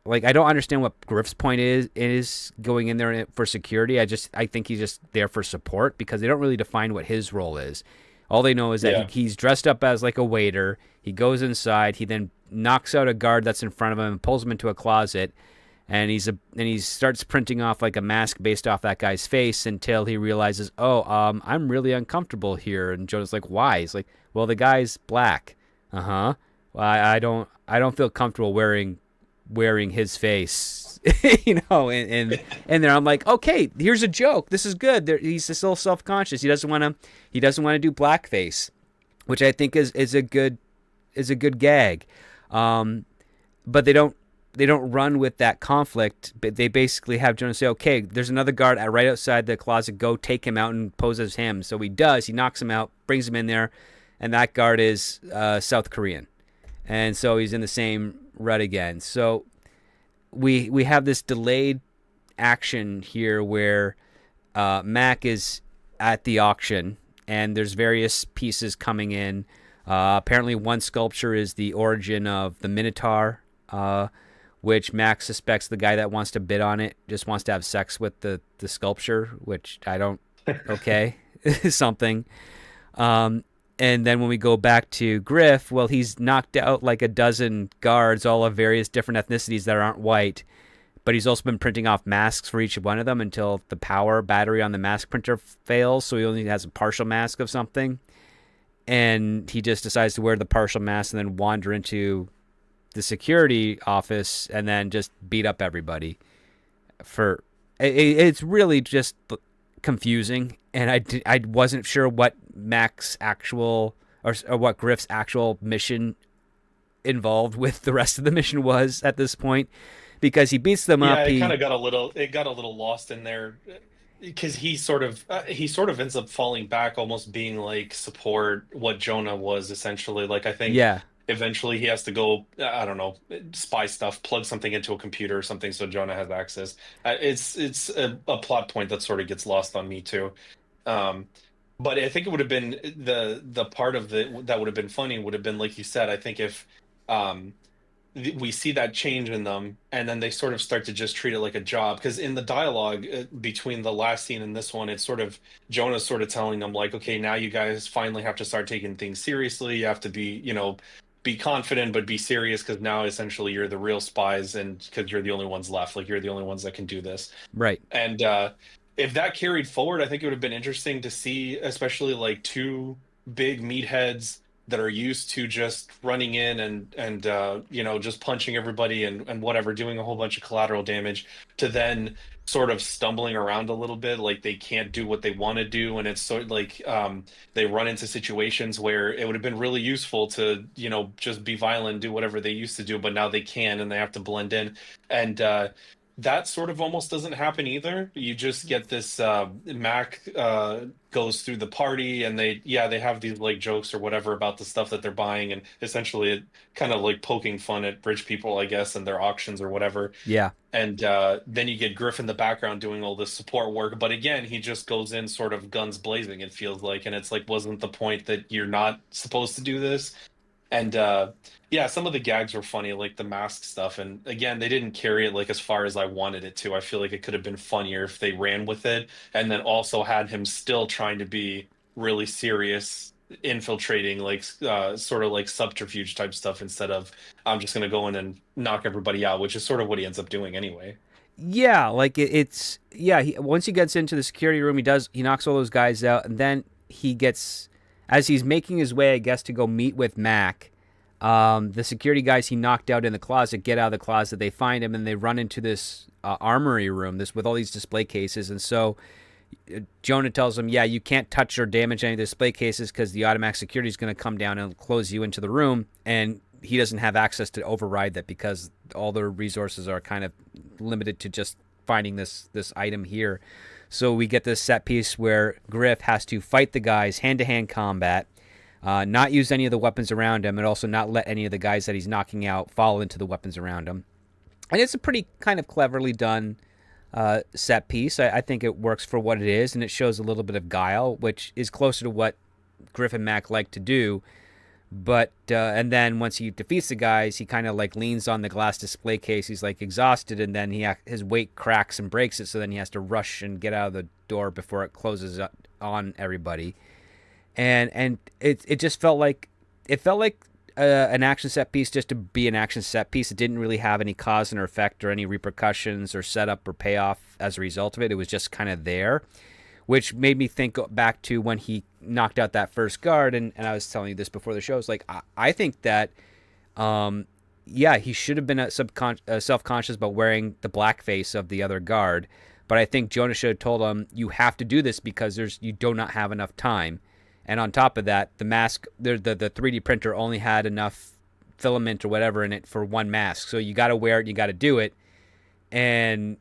like, I don't understand what Griff's point is going in there for security. I think he's just there for support, because they don't really define what his role is. All they know is that yeah. he's dressed up as like a waiter. He goes inside. He then knocks out a guard that's in front of him and pulls him into a closet. And he starts printing off like a mask based off that guy's face, until he realizes, oh, I'm really uncomfortable here. And Jonah's like, why? He's like, well, the guy's black. Uh-huh. Well, I don't feel comfortable wearing his face. And there I'm like, okay, here's a joke. This is good. He's just a little self-conscious. He doesn't want to do blackface, which I think is a good gag. But they don't run with that conflict. But they basically have Jonah say, okay, there's another guard right outside the closet. Go take him out and pose as him. So he does. He knocks him out, brings him in there, and that guard is South Korean. And so he's in the same rut again. So we have this delayed action here where Mac is at the auction, and there's various pieces coming in. Apparently, one sculpture is the origin of the Minotaur, which Max suspects the guy that wants to bid on it just wants to have sex with the sculpture, which I don't. Okay, something. And then when we go back to Griff, well, he's knocked out like a dozen guards, all of various different ethnicities that aren't white. But he's also been printing off masks for each one of them until the power battery on the mask printer fails, so he only has a partial mask of something. And he just decides to wear the partial mask and then wander into the security office and then just beat up everybody. It's really just confusing, and I wasn't sure what Mac's actual or what Griff's actual mission involved with the rest of the mission was at this point, because he beats them Yeah, up. it kind of got a little lost in there because he sort of ends up falling back, almost being like support what Jonah was essentially. Like I think Yeah, eventually he has to go, I don't know, spy stuff, plug something into a computer or something so Jonah has access. It's a plot point that sort of gets lost on me too. Um, but I think it would have been the part of the that would have been funny would have been like you said. I think if um we see that change in them and then they sort of start to just treat it like a job, because in the dialogue between the last scene and this one, it's sort of Jonah's sort of telling them like, okay, now you guys finally have to start taking things seriously. You have to be, be confident but be serious, because now essentially you're the real spies, and because you're the only ones left, like you're the only ones that can do this. right. And if that carried forward, I think it would have been interesting to see, especially like two big meatheads that are used to just running in and just punching everybody and whatever, doing a whole bunch of collateral damage, to then sort of stumbling around a little bit, like they can't do what they want to do, and it's sort of like they run into situations where it would have been really useful to just be violent, do whatever they used to do, but now they can and they have to blend in. And that sort of almost doesn't happen either. You just get this Mac goes through the party, and they have these like jokes or whatever about the stuff that they're buying, and essentially it kind of like poking fun at rich people, I guess, and their auctions or whatever. Yeah, And then you get Griff in the background doing all this support work, but again, he just goes in sort of guns blazing, it feels like, and it's like, wasn't the point that you're not supposed to do this? And yeah, some of the gags were funny, like the mask stuff. And again, they didn't carry it like as far as I wanted it to. I feel like it could have been funnier if they ran with it and then also had him still trying to be really serious, infiltrating, like sort of like subterfuge type stuff, instead of I'm just going to go in and knock everybody out, which is sort of what he ends up doing anyway. yeah. Like it's yeah. Once he gets into the security room, he knocks all those guys out, and then he gets, as he's making his way, I guess, to go meet with Mac. The security guys he knocked out in the closet get out of the closet. They find him and they run into this armory room, this with all these display cases. And so Jonah tells him, "Yeah, you can't touch or damage any of the display cases because the automatic security is going to come down and close you into the room." And he doesn't have access to override that because all their resources are kind of limited to just finding this item here. So we get this set piece where Griff has to fight the guys hand-to-hand combat, not use any of the weapons around him, and also not let any of the guys that he's knocking out fall into the weapons around him. And it's a pretty kind of cleverly done set piece. I think it works for what it is, and it shows a little bit of guile, which is closer to what Griff and Mac like to do. But and then once he defeats the guys, he kind of like leans on the glass display case. He's like exhausted, and then his weight cracks and breaks it. So then he has to rush and get out of the door before it closes on everybody. And it just felt like an action set piece just to be an action set piece. It didn't really have any cause and effect or any repercussions or setup or payoff as a result of it. It was just kind of there, which made me think back to when he knocked out that first guard. And I was telling you this before the show. It's like, I think that, he should have been self-conscious about wearing the blackface of the other guard. But I think Jonah should have told him, you have to do this because you do not have enough time. And on top of that, the mask, the 3D printer only had enough filament or whatever in it for one mask. So you got to wear it, you got to do it. And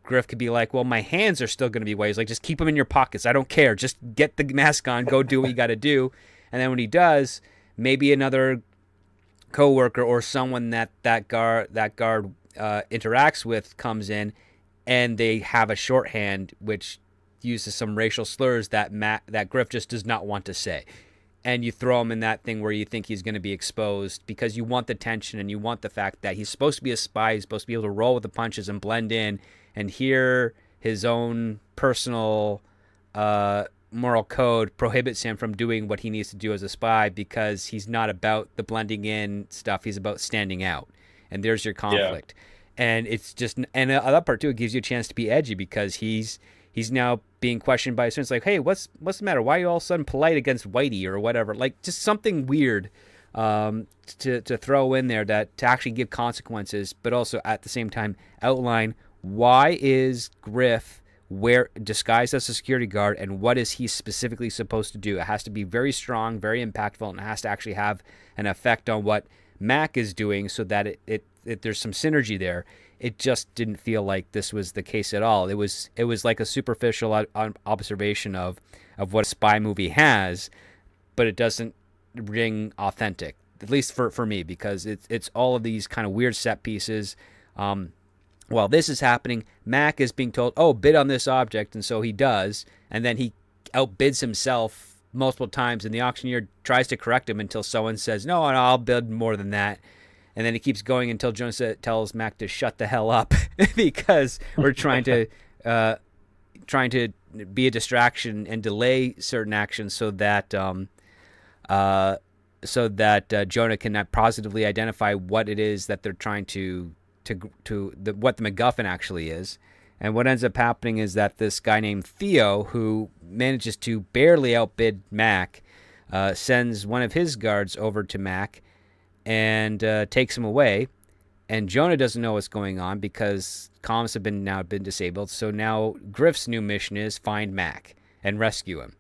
Griff could be like, well, my hands are still going to be wet. He's like, just keep them in your pockets. I don't care. Just get the mask on. Go do what you got to do. And then when he does, maybe another coworker or someone that guard interacts with comes in, and they have a shorthand, which uses some racial slurs that Griff just does not want to say. And you throw him in that thing where you think he's going to be exposed because you want the tension and you want the fact that he's supposed to be a spy. He's supposed to be able to roll with the punches and blend in. And here his own personal moral code prohibits him from doing what he needs to do as a spy because he's not about the blending in stuff. He's about standing out. And there's your Yeah. conflict. And it's just, and that part too, it gives you a chance to be edgy because he's now being questioned by his friends, like, hey, what's the matter? Why are you all of a sudden polite against Whitey or whatever? Like, just something weird to throw in there that to actually give consequences, but also at the same time outline why is Griff disguised as a security guard and what is he specifically supposed to do. It has to be very strong, very impactful, and it has to actually have an effect on what Mac is doing so that it there's some synergy there. It just didn't feel like this was the case at all. It was like a superficial observation of what a spy movie has, but it doesn't ring authentic. At least for me, because it's all of these kind of weird set pieces. While this is happening, Mac is being told, "Oh, bid on this object," and so he does, and then he outbids himself multiple times, and the auctioneer tries to correct him until someone says, "No, I'll bid more than that." And then he keeps going until Jonah tells Mac to shut the hell up because we're trying to be a distraction and delay certain actions so that Jonah can positively identify what it is that they're trying what the MacGuffin actually is. And what ends up happening is that this guy named Theo, who manages to barely outbid Mac, sends one of his guards over to Mac and takes him away. And Jonah doesn't know what's going on because comms have now been disabled. So now Griff's new mission is find Mac and rescue him.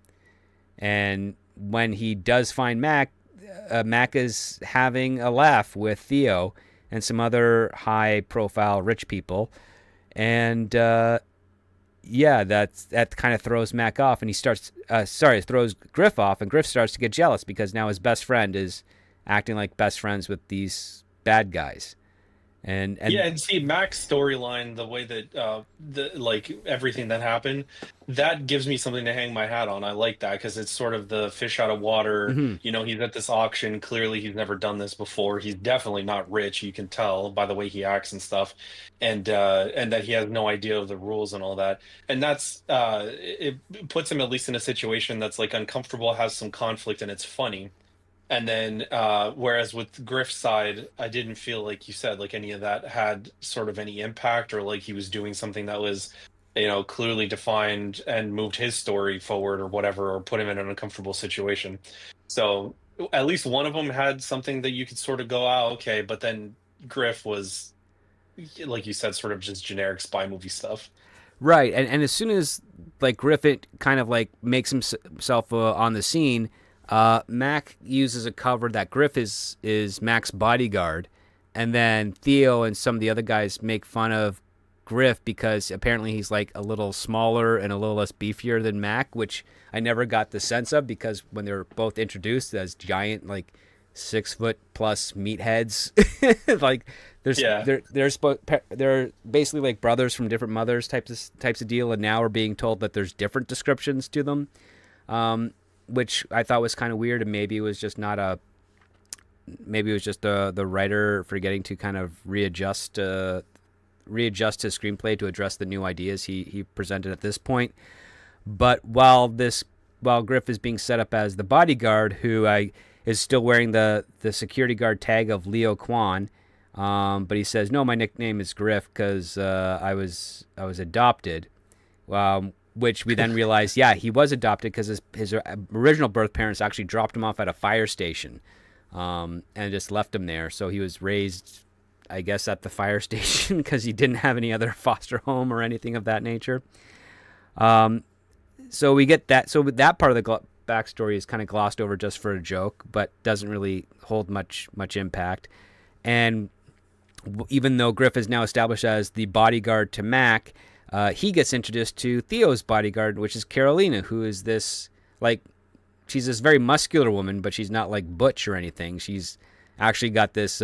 And when he does find Mac, Mac is having a laugh with Theo and some other high-profile rich people. And that kind of throws Mac off, and he throws Griff off, and Griff starts to get jealous because now his best friend is acting like best friends with these bad guys. And Yeah, and see Mac's storyline, the way that like everything that happened, that gives me something to hang my hat on. I like that because it's sort of the fish out of water. mhm. You know, he's at this auction. Clearly, he's never done this before. He's definitely not rich. You can tell by the way he acts and stuff, and that he has no idea of the rules and all that. And that's it puts him at least in a situation that's like uncomfortable, has some conflict, and it's funny. And then, whereas with Griff's side, I didn't feel like you said like any of that had sort of any impact or like he was doing something that was, clearly defined and moved his story forward or whatever, or put him in an uncomfortable situation. So at least one of them had something that you could sort of go, oh, okay. But then Griff was, like you said, sort of just generic spy movie stuff. Right. And as soon as like Griffin kind of like makes himself on the scene, Mac uses a cover that Griff is Mac's bodyguard, and then Theo and some of the other guys make fun of Griff because apparently he's like a little smaller and a little less beefier than Mac, which I never got the sense of because when they were both introduced as giant, like 6 foot plus meatheads, like they're basically like brothers from different mothers types of deal, and now we're being told that there's different descriptions to them. Which I thought was kind of weird, and maybe it was just the writer forgetting to kind of readjust his screenplay to address the new ideas he presented at this point. But while Griff is being set up as the bodyguard, who is still wearing the security guard tag of Leo Kwan, but he says, no, my nickname is Griff because I was adopted. Which we then realized, yeah, he was adopted because his original birth parents actually dropped him off at a fire station and just left him there. So he was raised, I guess, at the fire station because he didn't have any other foster home or anything of that nature. So we get that. So that part of the backstory is kind of glossed over just for a joke, but doesn't really hold much impact. And even though Griff is now established as the bodyguard to Mac, he gets introduced to Theo's bodyguard, which is Carolina, who is this, like, she's this very muscular woman, but she's not, like, butch or anything. She's actually got this,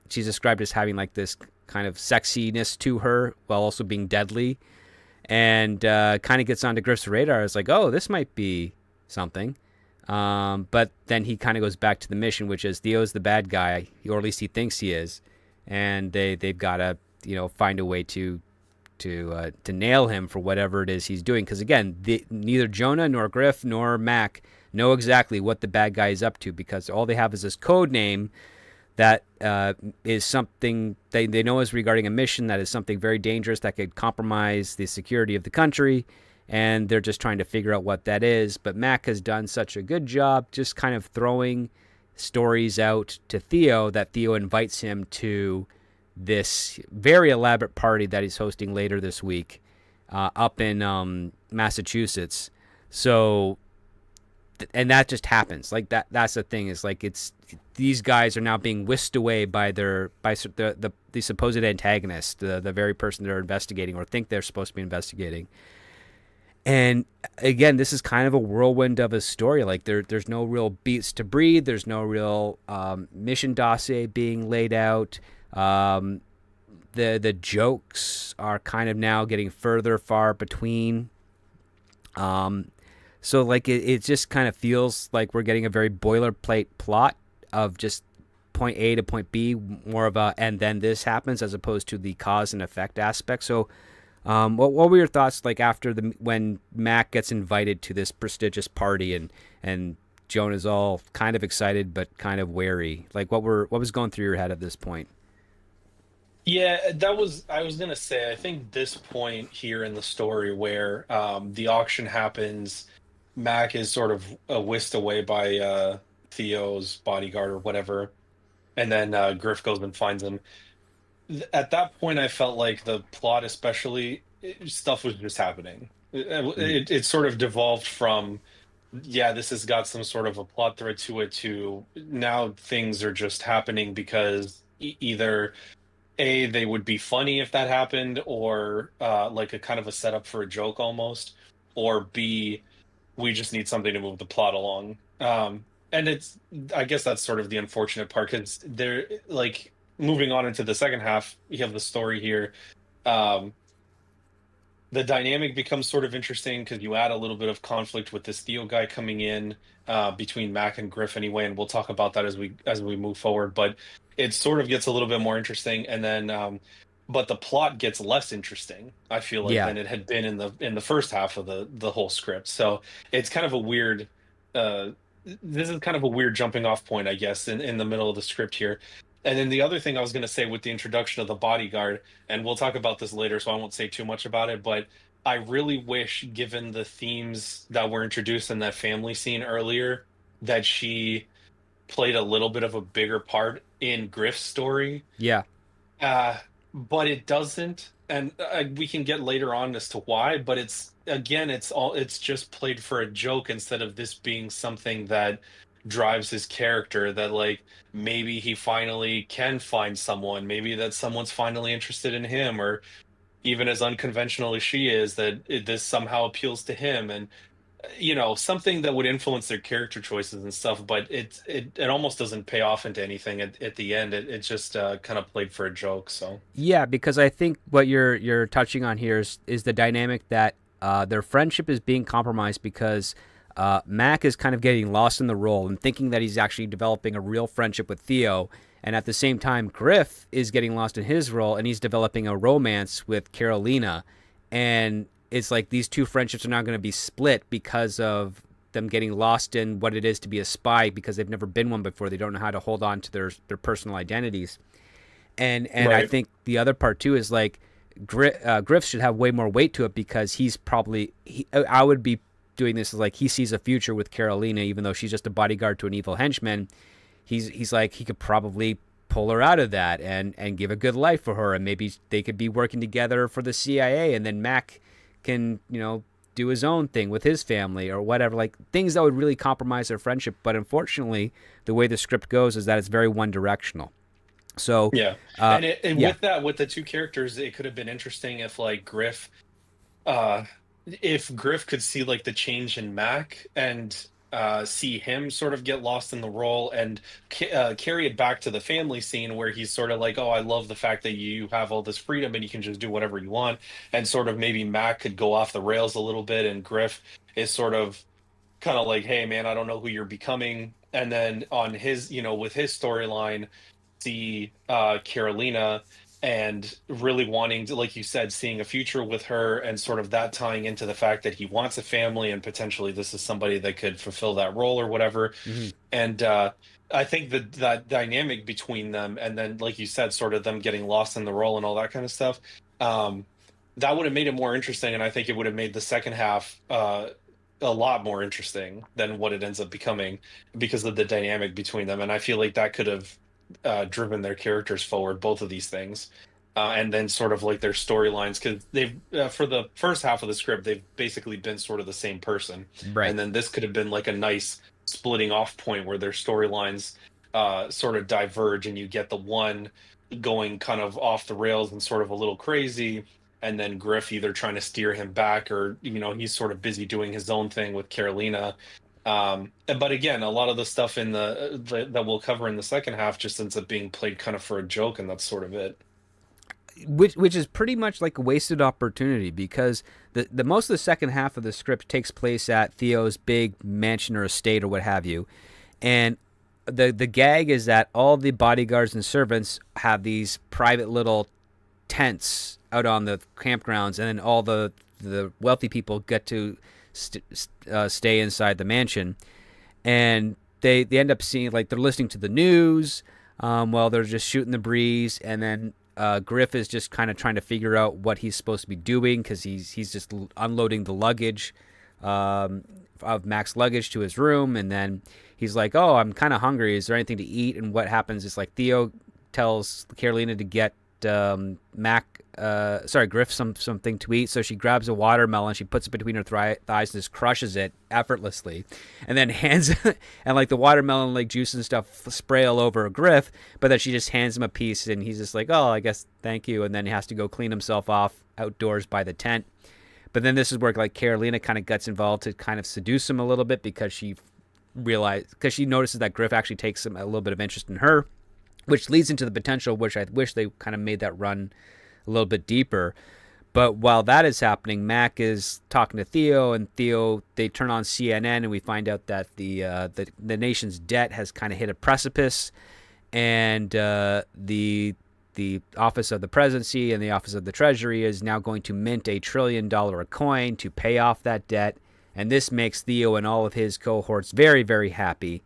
she's described as having, like, this kind of sexiness to her while also being deadly. and kind of gets onto Griff's radar. It's like, oh, this might be something. But then he kind of goes back to the mission, which is Theo's the bad guy, or at least he thinks he is, and they've got to find a way to nail him for whatever it is he's doing. Because again, neither Jonah nor Griff nor Mac know exactly what the bad guy is up to, because all they have is this code name that is something they know is regarding a mission that is something very dangerous that could compromise the security of the country, and they're just trying to figure out what that is. But Mac has done such a good job just kind of throwing stories out to Theo that Theo invites him to this very elaborate party that he's hosting later this week up in Massachusetts. So, and that just happens. Like that's the thing, is like it's these guys are now being whisked away by the supposed antagonist, the very person they're investigating or think they're supposed to be investigating. And again, this is kind of a whirlwind of a story. Like there's no real beats to breathe. There's no real mission dossier being laid out. The jokes are kind of now getting far between. So like it just kind of feels like we're getting a very boilerplate plot of just point A to point B, more of a and then this happens, as opposed to the cause and effect aspect. So what were your thoughts like after when Mac gets invited to this prestigious party and Jonah's all kind of excited but kind of wary? Like what was going through your head at this point? Yeah, I was gonna say, I think this point here in the story where the auction happens, Mac is sort of whisked away by Theo's bodyguard or whatever, and then Griff goes and finds him. At that point, I felt like the plot, especially, stuff was just happening. Mm. It sort of devolved from, yeah, this has got some sort of a plot thread to it, to now things are just happening because either A, they would be funny if that happened, or like a kind of a setup for a joke almost, or B, we just need something to move the plot along. And I guess that's sort of the unfortunate part, because they're like moving on into the second half, you have the story here. Um, the dynamic becomes sort of interesting because you add a little bit of conflict with this Theo guy coming in between Mac and Griff anyway, and we'll talk about that as we move forward. But it sort of gets a little bit more interesting, and then but the plot gets less interesting, I feel like, Yeah. than it had been in the first half of the whole script. So it's kind of a weird. Uh, this is kind of a weird jumping off point, I guess, in the middle of the script here. And then the other thing I was going to say with the introduction of the bodyguard, and we'll talk about this later, so I won't say too much about it, but I really wish, given the themes that were introduced in that family scene earlier, that she played a little bit of a bigger part in Griff's story. Yeah. Uh, but it doesn't, and we can get later on as to why, but it's again, it's just played for a joke instead of this being something that drives his character, that like maybe he finally can find someone, maybe that someone's finally interested in him, or even as unconventional as she is, that this somehow appeals to him, and something that would influence their character choices and stuff. But it almost doesn't pay off into anything at the end. It just kind of played for a joke. So Yeah, because I think what you're touching on here is the dynamic that their friendship is being compromised because Mac is kind of getting lost in the role and thinking that he's actually developing a real friendship with Theo, and at the same time, Griff is getting lost in his role and he's developing a romance with Carolina, and it's like these two friendships are now going to be split because of them getting lost in what it is to be a spy, because they've never been one before. They don't know how to hold on to their personal identities. And I right, think the other part too is like Griff should have way more weight to it, because he's probably I would be doing this as like he sees a future with Carolina, even though she's just a bodyguard to an evil henchman. He's like he could probably pull her out of that and give a good life for her, and maybe they could be working together for the CIA, and then Mac can do his own thing with his family or whatever, like things that would really compromise their friendship. But unfortunately, the way the script goes is that it's very one directional. So, yeah. And yeah, with that, with the two characters, it could have been interesting if like uh if Griff could see like the change in Mac, and see him sort of get lost in the role and carry it back to the family scene where he's sort of like, "Oh, I love the fact that you have all this freedom and you can just do whatever you want." And sort of maybe Mac could go off the rails a little bit, and Griff is sort of kind of like, "Hey, man, I don't know who you're becoming." And then on his, with his storyline, see Carolina and really wanting to, like you said, seeing a future with her, and sort of that tying into the fact that he wants a family and potentially this is somebody that could fulfill that role or whatever. Hmm. And I think that dynamic between them, and then like you said, sort of them getting lost in the role and all that kind of stuff, um, that would have made it more interesting, and I think it would have made the second half a lot more interesting than what it ends up becoming because of the dynamic between them. And I feel like that could have driven their characters forward, both of these things. And then sort of like their storylines, because they've for the first half of the script they've basically been sort of the same person, Right. and then this could have been like a nice splitting off point where their storylines sort of diverge, and you get the one going kind of off the rails and sort of a little crazy, and then Griff either trying to steer him back, or he's sort of busy doing his own thing with Carolina. But again, a lot of the stuff in that we'll cover in the second half just ends up being played kind of for a joke, and that's sort of it. Which is pretty much like a wasted opportunity, because the most of the second half of the script takes place at Theo's big mansion or estate or what have you, and the gag is that all the bodyguards and servants have these private little tents out on the campgrounds, and then all the wealthy people get to stay inside the mansion, and they end up seeing, like, they're listening to the news while they're just shooting the breeze, and then Griff is just kind of trying to figure out what he's supposed to be doing, because he's just unloading the luggage of Mac's luggage to his room, and then he's like, "Oh, I'm kind of hungry. Is there anything to eat?" And what happens is, like, Theo tells Carolina to get Griff something to eat. So she grabs a watermelon, she puts it between her thighs and just crushes it effortlessly, and then hands and, like, the watermelon, like, juice and stuff spray all over Griff. But then she just hands him a piece, and he's just like, "Oh, I guess thank you," and then he has to go clean himself off outdoors by the tent. But then this is where, like, Carolina kind of gets involved to kind of seduce him a little bit, because she notices that Griff actually takes a little bit of interest in her, which leads into the potential, which I wish they kind of made that run a little bit deeper. But while that is happening, Mac is talking to Theo, and they turn on CNN, and we find out that the nation's debt has kind of hit a precipice, and the office of the presidency and the office of the treasury is now going to mint $1 trillion a coin to pay off that debt. And this makes Theo and all of his cohorts very, very happy,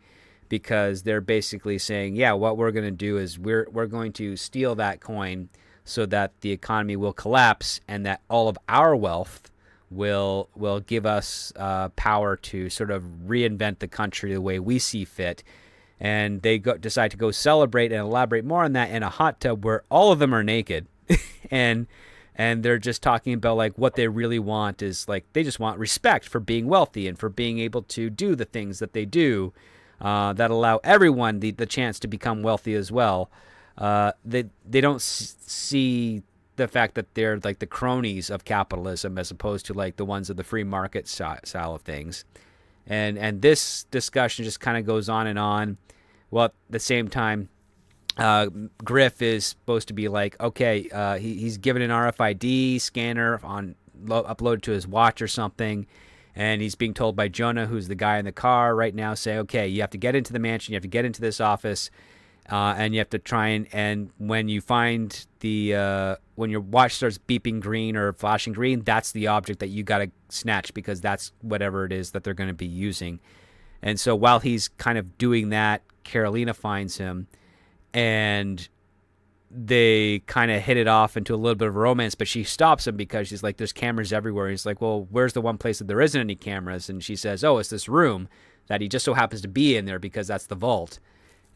because they're basically saying, yeah, what we're going to do is we're going to steal that coin so that the economy will collapse, and that all of our wealth will give us power to sort of reinvent the country the way we see fit. And they decide to go celebrate and elaborate more on that in a hot tub where all of them are naked, and they're just talking about, like, what they really want is, like, they just want respect for being wealthy and for being able to do the things that they do that allow everyone the chance to become wealthy as well. They don't see the fact that they're, like, the cronies of capitalism, as opposed to, like, the ones of the free market style of things. And this discussion just kind of goes on and on. Well, at the same time, Griff is supposed to be like, okay, he's given an RFID scanner uploaded to his watch or something, and he's being told by Jonah, who's the guy in the car right now, say, okay, you have to get into the mansion, you have to get into this office, and you have to try and when you find when your watch starts beeping green or flashing green, that's the object that you got to snatch, because that's whatever it is that they're going to be using. And so while he's kind of doing that, Carolina finds him, and they kind of hit it off into a little bit of romance, but she stops him because she's like, there's cameras everywhere. He's like, well, where's the one place that there isn't any cameras? And she says, oh, it's this room that he just so happens to be in there, because that's the vault.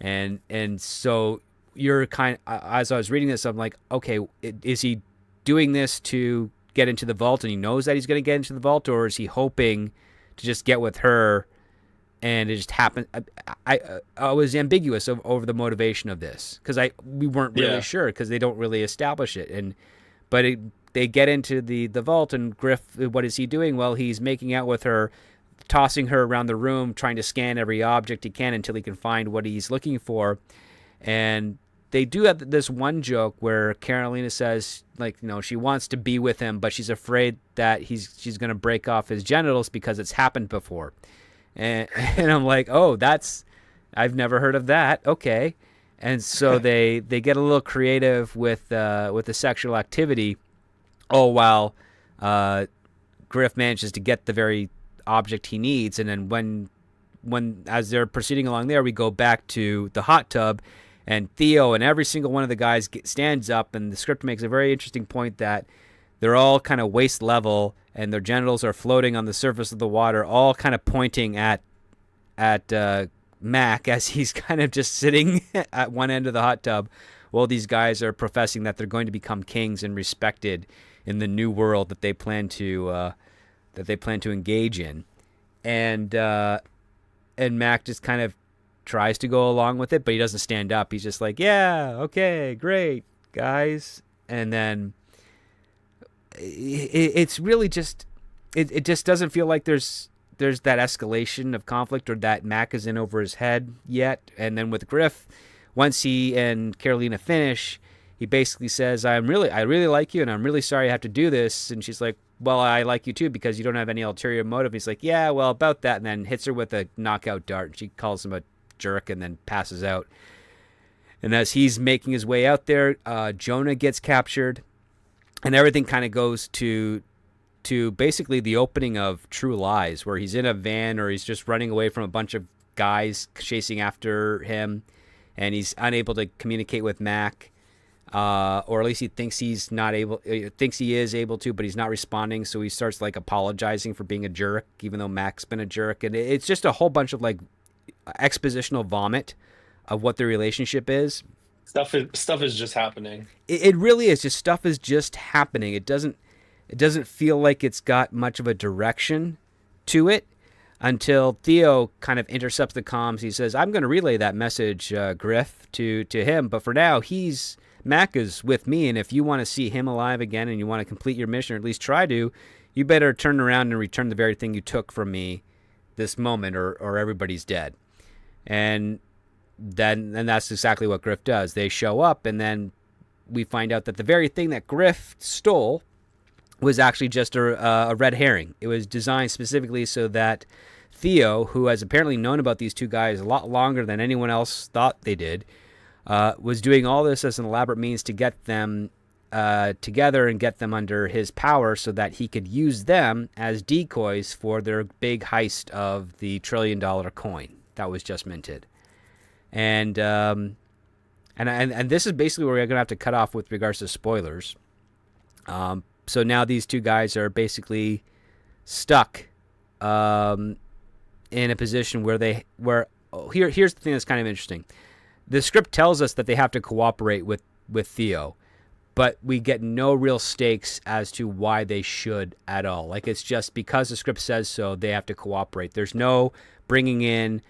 And so you're kind of, as I was reading this, I'm like, okay, is he doing this to get into the vault, and he knows that he's going to get into the vault, or is he hoping to just get with her? And it just happened. I was ambiguous over the motivation of this, because we weren't really sure, because they don't really establish it. But they get into the vault, and Griff, what is he doing? Well, he's making out with her, tossing her around the room, trying to scan every object he can until he can find what he's looking for. And they do have this one joke where Carolina says, like, she wants to be with him, but she's afraid that she's going to break off his genitals because it's happened before. And I'm like, oh, I've never heard of that. Okay. And so they get a little creative with the sexual activity, while Griff manages to get the very object he needs. And then when as they're proceeding along there, we go back to the hot tub, and Theo and every single one of the guys stands up, and the script makes a very interesting point that they're all kind of waist level, and their genitals are floating on the surface of the water, all kind of pointing at Mac as he's kind of just sitting at one end of the hot tub, while these guys are professing that they're going to become kings and respected in the new world that they plan to engage in. And Mac just kind of tries to go along with it, but he doesn't stand up. He's just like, yeah, okay, great, guys. And then it's really just it just doesn't feel like there's that escalation of conflict, or that Mac is in over his head yet. And then with Griff, once he and Carolina finish, he basically says, I really like you, and I'm really sorry I have to do this. And she's like, well, I like you too because you don't have any ulterior motive. He's like, yeah, well, about that. And then hits her with a knockout dart. She calls him a jerk and then passes out. And as he's making his way out there, Jonah gets captured, and everything kind of goes to basically the opening of True Lies, where he's in a van, or he's just running away from a bunch of guys chasing after him, and he's unable to communicate with Mac, or at least he thinks he is able to, but he's not responding. So he starts like apologizing for being a jerk, even though Mac's been a jerk, and it's just a whole bunch of like expositional vomit of what their relationship is. Stuff is just happening. It really is just stuff is just happening. It doesn't feel like it's got much of a direction to it until Theo kind of intercepts the comms. He says, I'm going to relay that message, Griff, to him. But for now, Mac is with me. And if you want to see him alive again and you want to complete your mission, or at least try to, you better turn around and return the very thing you took from me this moment, or everybody's dead. And that's exactly what Griff does. They show up, and then we find out that the very thing that Griff stole was actually just a red herring. It was designed specifically so that Theo, who has apparently known about these two guys a lot longer than anyone else thought they did, was doing all this as an elaborate means to get them together and get them under his power so that he could use them as decoys for their big heist of the $1 trillion coin that was just minted. And this is basically where we're going to have to cut off with regards to spoilers. So now these two guys are basically stuck in a position where here's the thing that's kind of interesting. The script tells us that they have to cooperate with Theo, but we get no real stakes as to why they should at all. Like, it's just because the script says so, they have to cooperate. There's no bringing in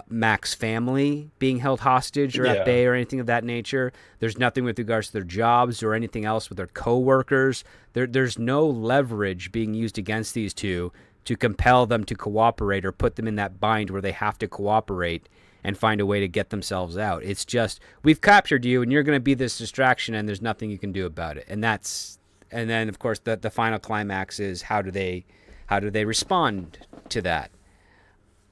Mac's family being held hostage or at bay or anything of that nature. There's nothing with regards to their jobs or anything else with their co-workers. There's no leverage being used against these two to compel them to cooperate or put them in that bind where they have to cooperate and find a way to get themselves out. It's just, we've captured you and you're going to be this distraction and there's nothing you can do about it. And then of course the final climax is how do they respond to that?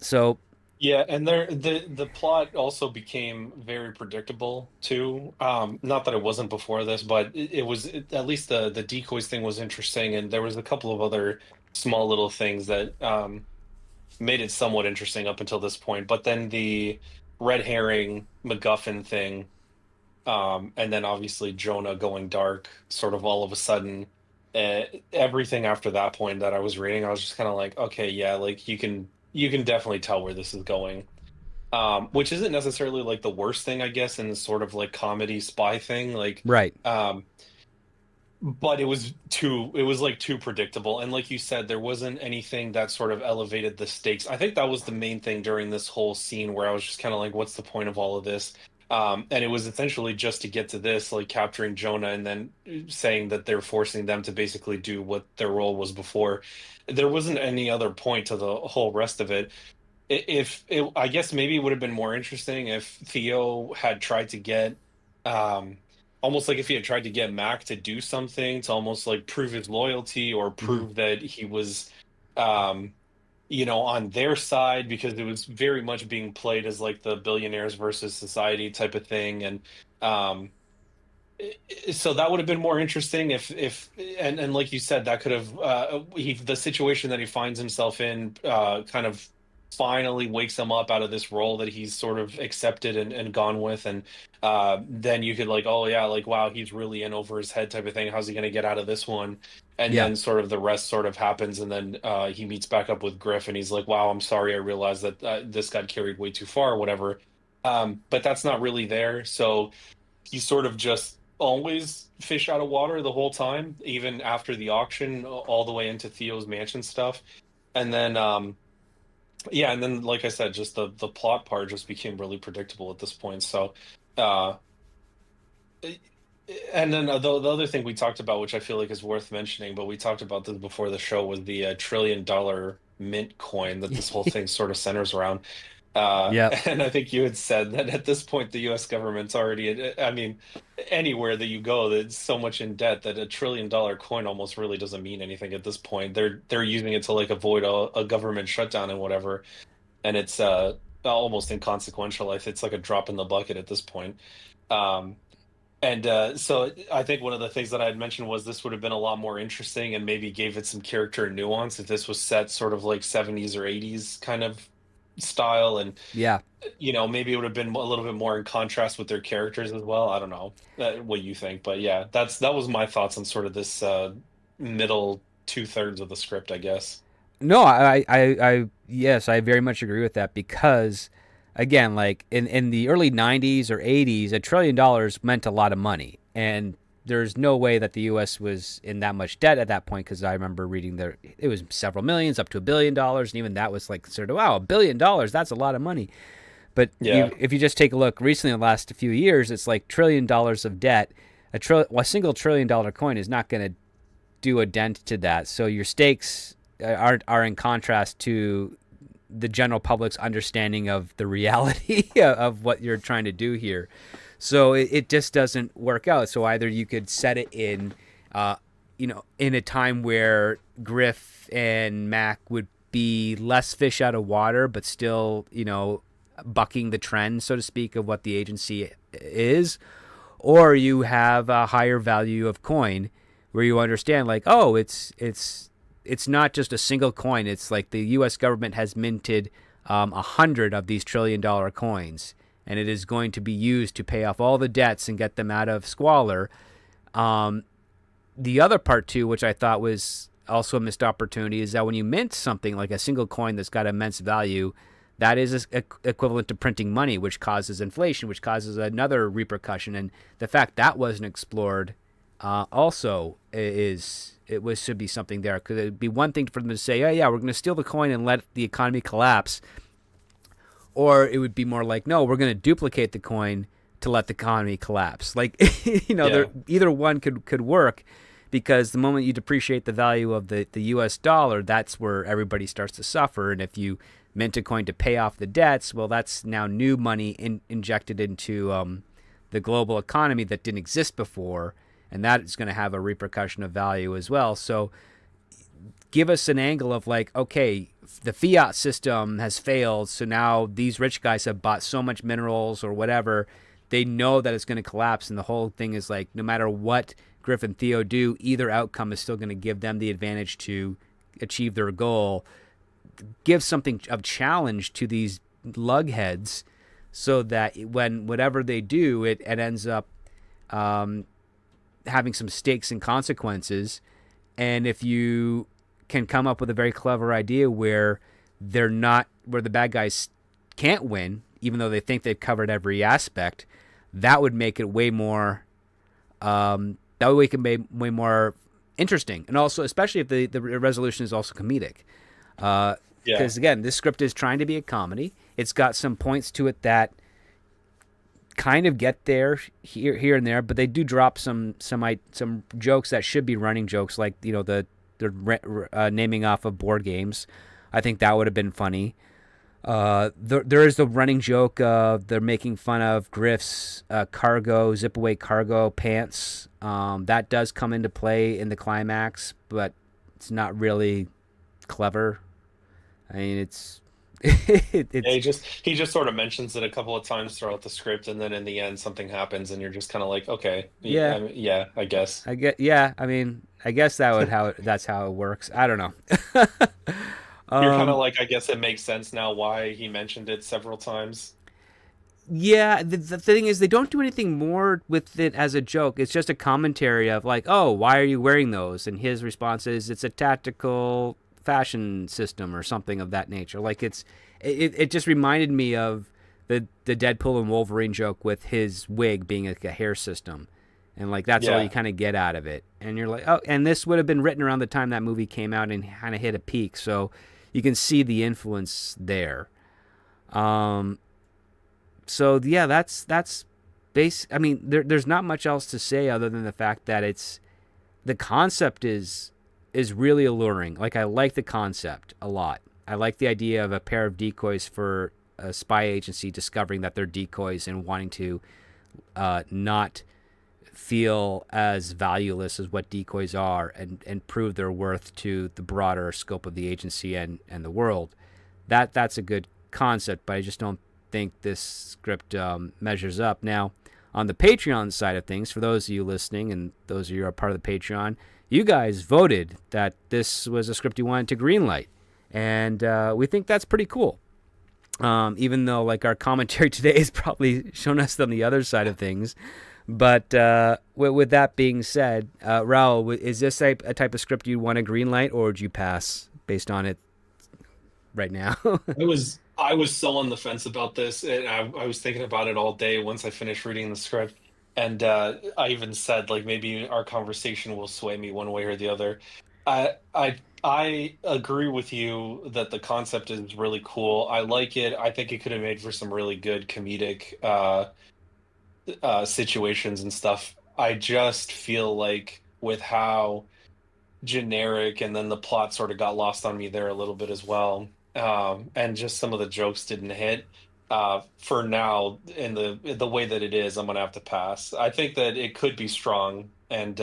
So Yeah, and the plot also became very predictable too. Not that it wasn't before this, but at least the decoys thing was interesting, and there was a couple of other small little things that made it somewhat interesting up until this point. But then the red herring MacGuffin thing, and then obviously Jonah going dark, sort of all of a sudden. Everything after that point that I was reading, I was just kind of like, okay, yeah, like you can definitely tell where this is going. Which isn't necessarily like the worst thing, I guess, in the sort of like comedy spy thing. Like, right. But it was like too predictable. And like you said, there wasn't anything that sort of elevated the stakes. I think that was the main thing during this whole scene where I was just kind of like, what's the point of all of this? And it was essentially just to get to this, like capturing Jonah and then saying that they're forcing them to basically do what their role was before. There wasn't any other point to the whole rest of it. If it, I guess maybe it would have been more interesting if Theo had tried to get, um, almost like if he had tried to get Mac to do something to almost like prove his loyalty or Hmm. prove that he was, um, on their side, because it was very much being played as like the billionaires versus society type of thing. And um, so that would have been more interesting if and like you said, that could have the situation that he finds himself in kind of finally wakes him up out of this role that he's sort of accepted and gone with. And then you could like, oh yeah, like wow, he's really in over his head type of thing. How's he going to get out of this one? And Yeah. then sort of the rest sort of happens, and then he meets back up with Griff, and he's like, wow, I'm sorry, I realized that this got carried way too far or whatever. But that's not really there. So he sort of just always fish out of water the whole time, even after the auction, all the way into Theo's mansion stuff. And then yeah, and then like I said, just the plot part just became really predictable at this point. So uh and then the other thing we talked about, which I feel like is worth mentioning, but we talked about this before the show, was the $1 trillion mint coin that this whole thing sort of centers around. Yep. And I think you had said that at this point, the US government's already, I mean, anywhere that you go, that's so much in debt that $1 trillion coin almost really doesn't mean anything at this point. They're using it to like avoid a government shutdown and whatever. And it's almost inconsequential. It's like a drop in the bucket at this point. Um, and so I think one of the things that I had mentioned was this would have been a lot more interesting and maybe gave it some character and nuance if this was set sort of like 70s or 80s kind of style. And Yeah. maybe it would have been a little bit more in contrast with their characters as well. I don't know what you think, but yeah, that was my thoughts on sort of this middle two-thirds of the script, I guess. No, yes, I very much agree with that because, again, like in the early '90s or '80s, $1 trillion meant a lot of money, and there's no way that the U.S. was in that much debt at that point. Because I remember reading there, it was several millions, up to $1 billion, and even that was like considered, wow, $1 billion, that's a lot of money. But Yeah, if you just take a look recently in the last few years, it's like $1 trillion of debt. A single $1 trillion coin is not going to do a dent to that. So your stakes are in contrast to the general public's understanding of the reality of what you're trying to do here. So it just doesn't work out. So either you could set it in, in a time where Griff and Mac would be less fish out of water, but still, bucking the trend, so to speak, of what the agency is, or you have a higher value of coin where you understand like, oh, it's not just a single coin. It's like the U.S. government has minted 100 of these $1 trillion coins, and it is going to be used to pay off all the debts and get them out of squalor. Um, the other part too, which I thought was also a missed opportunity, is that when you mint something like a single coin that's got immense value, that is equivalent to printing money, which causes inflation, which causes another repercussion. And the fact that wasn't explored also should be something there, because it'd be one thing for them to say, oh yeah, we're going to steal the coin and let the economy collapse, or it would be more like, no, we're going to duplicate the coin to let the economy collapse. Like, there, yeah, either one could work, because the moment you depreciate the value of the U.S. dollar, that's where everybody starts to suffer. And if you mint a coin to pay off the debts, well, that's now new money injected into the global economy that didn't exist before, and that is going to have a repercussion of value as well. So give us an angle of like, okay, the fiat system has failed, so now these rich guys have bought so much minerals or whatever, they know that it's going to collapse, and the whole thing is like, no matter what Griff and Theo do, either outcome is still going to give them the advantage to achieve their goal. Give something of challenge to these lugheads, so that when whatever they do, it ends up having some stakes and consequences. And if you can come up with a very clever idea where where the bad guys can't win, even though they think they've covered every aspect, that would make it way more that would make it way more interesting. And also, especially if the resolution is also comedic. yeah, Because again, this script is trying to be a comedy. It's got some points to it that kind of get there here and there, but they do drop some jokes that should be running jokes, like the naming off of board games. I think that would have been funny. There is the running joke of they're making fun of Griff's cargo, zip away cargo pants. That does come into play in the climax, but it's not really clever. I mean, it's Yeah, it's he just sort of mentions it a couple of times throughout the script, and then in the end something happens, and you're just kind of like, okay, yeah. yeah, I guess. I get yeah. I mean, I guess that's how it works. I don't know. You're kind of um, like, I guess it makes sense now why he mentioned it several times. Yeah, the thing is, they don't do anything more with it as a joke. It's just a commentary of like, oh, why are you wearing those? And his response is, it's a tactical fashion system or something of that nature. Like it just reminded me of the Deadpool and Wolverine joke with his wig being like a hair system, and like that's all you Yeah. kind of get out of it. And you're like, oh, and this would have been written around the time that movie came out and kind of hit a peak, so you can see the influence there. Um, so yeah, that's base. I mean, there's not much else to say other than the fact that it's the concept is really alluring. Like I like the concept a lot. I like the idea of a pair of decoys for a spy agency discovering that they're decoys and wanting to not feel as valueless as what decoys are and prove their worth to the broader scope of the agency and the world. That's a good concept, but I just don't think this script measures up. Now, on the Patreon side of things, for those of you listening and those of you who are part of the Patreon, you guys voted that this was a script you wanted to greenlight, and we think that's pretty cool. Even though like our commentary today has probably shown us on the other side of things. But with that being said, Raul, is this a type of script you want to greenlight, or would you pass based on it right now? I was so on the fence about this, and I was thinking about it all day once I finished reading the script. And I even said like maybe our conversation will sway me one way or the other. I agree with you that the concept is really cool. I like it. I think it could have made for some really good comedic situations and stuff. I just feel like with how generic, and then the plot sort of got lost on me there a little bit as well. And just some of the jokes didn't hit. For now, in the way that it is, I'm gonna have to pass. I think that it could be strong, and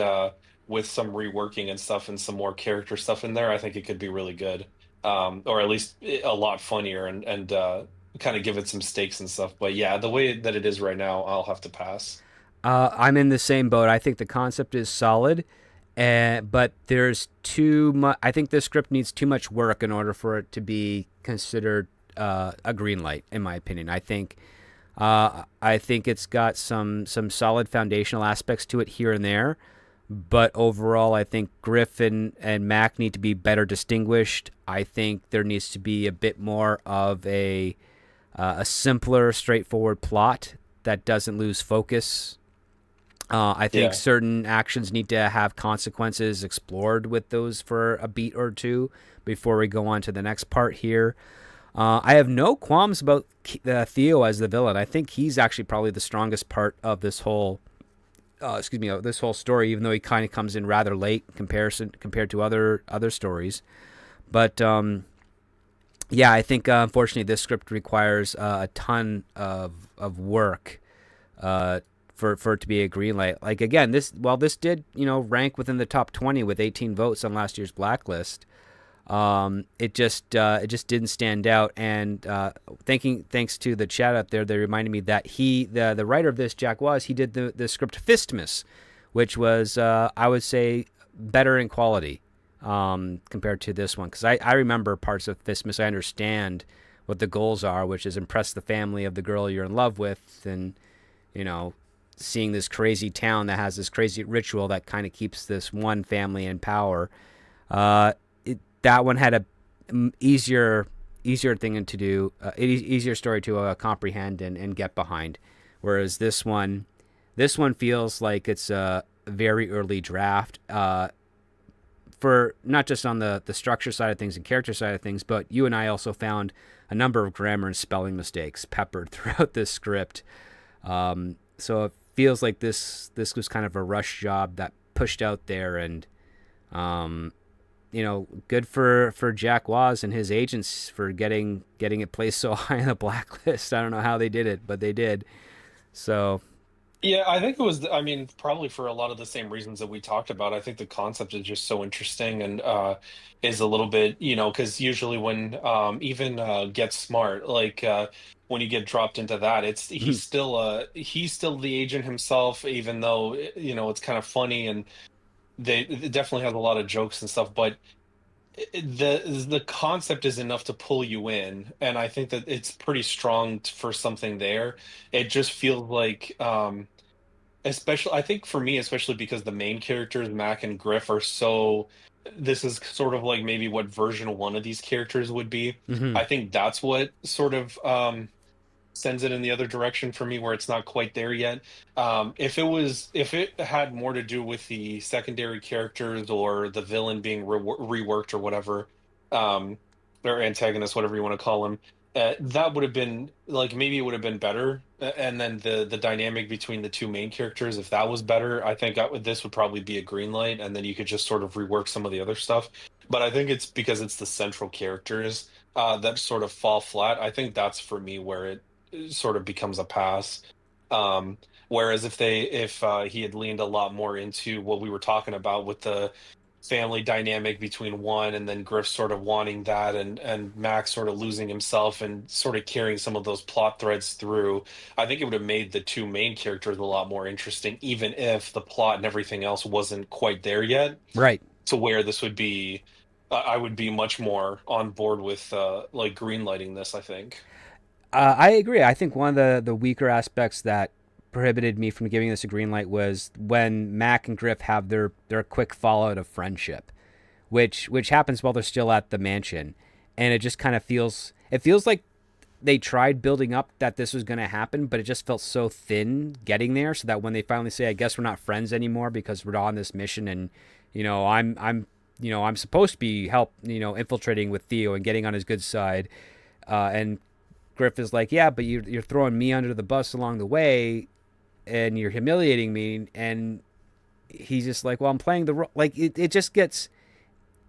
with some reworking and stuff and some more character stuff in there, I think it could be really good. Or at least a lot funnier, and kind of give it some stakes and stuff. But yeah, the way that it is right now, I'll have to pass. I'm in the same boat. I think the concept is solid, but there's too much. I think this script needs too much work in order for it to be considered a green light, in my opinion. I think it's got some solid foundational aspects to it here and there, but overall, I think Griff and Mac need to be better distinguished. I think there needs to be a bit more of a simpler, straightforward plot that doesn't lose focus. I think Yeah. certain actions need to have consequences explored with those for a beat or two before we go on to the next part here. I have no qualms about Theo as the villain. I think he's actually probably the strongest part of this whole, of this whole story, even though he kind of comes in rather late in comparison compared to other stories. But yeah, I think unfortunately this script requires a ton of work for it to be a green light. Like again, this did rank within the top 20 with 18 votes on last year's blacklist. It just didn't stand out. And thanks to the chat up there, they reminded me that the writer of this, Jack Waz, he did the script Fistmas, which was I would say better in quality compared to this one, because I remember parts of Fistmas. I understand what the goals are, which is impress the family of the girl you're in love with, and seeing this crazy town that has this crazy ritual that kind of keeps this one family in power. That one had a easier thing to do, easier story to comprehend and get behind, whereas this one feels like it's a very early draft, for not just on the structure side of things and character side of things, but you and I also found a number of grammar and spelling mistakes peppered throughout this script. So it feels like this was kind of a rush job that pushed out there, and um, good for Jack Waz and his agents for getting it placed so high on the blacklist. I don't know how they did it, but they did. So, Yeah, I think it was, I mean, probably for a lot of the same reasons that we talked about. I think the concept is just so interesting and is a little bit, because usually when even Get Smart, like when you get dropped into that, it's he's still the agent himself, even though it's kind of funny and it definitely has a lot of jokes and stuff, but the concept is enough to pull you in, and I think that it's pretty strong for something there. It just feels like especially, I think for me, especially because the main characters, Mac and Griff, are so. This is sort of like maybe what version one of these characters would be. mhm. I think that's what sort of sends it in the other direction for me, where it's not quite there yet. If it had more to do with the secondary characters or the villain being reworked or whatever, um, or antagonist, whatever you want to call him, that would have been like maybe it would have been better. And then the dynamic between the two main characters, if that was better, I think this would probably be a green light, and then you could just sort of rework some of the other stuff. But I think it's because it's the central characters that sort of fall flat. I think that's for me where it sort of becomes a pass. Um, Whereas if he had leaned a lot more into what we were talking about with the family dynamic between one and then Griff sort of wanting that and Max sort of losing himself and sort of carrying some of those plot threads through, I think it would have made the two main characters a lot more interesting, even if the plot and everything else wasn't quite there yet. Right. To where this would be, I would be much more on board with like greenlighting this, I think. I agree. I think one of the weaker aspects that prohibited me from giving this a green light was when Mac and Griff have their quick fallout of friendship, which happens while they're still at the mansion, and it feels like they tried building up that this was going to happen, but it just felt so thin getting there. So that when they finally say, "I guess we're not friends anymore because we're on this mission," and I'm supposed to be infiltrating with Theo and getting on his good side, and Griff is like, "Yeah, but you're throwing me under the bus along the way, and you're humiliating me," and he's just like, "Well, I'm playing the role." Like it just gets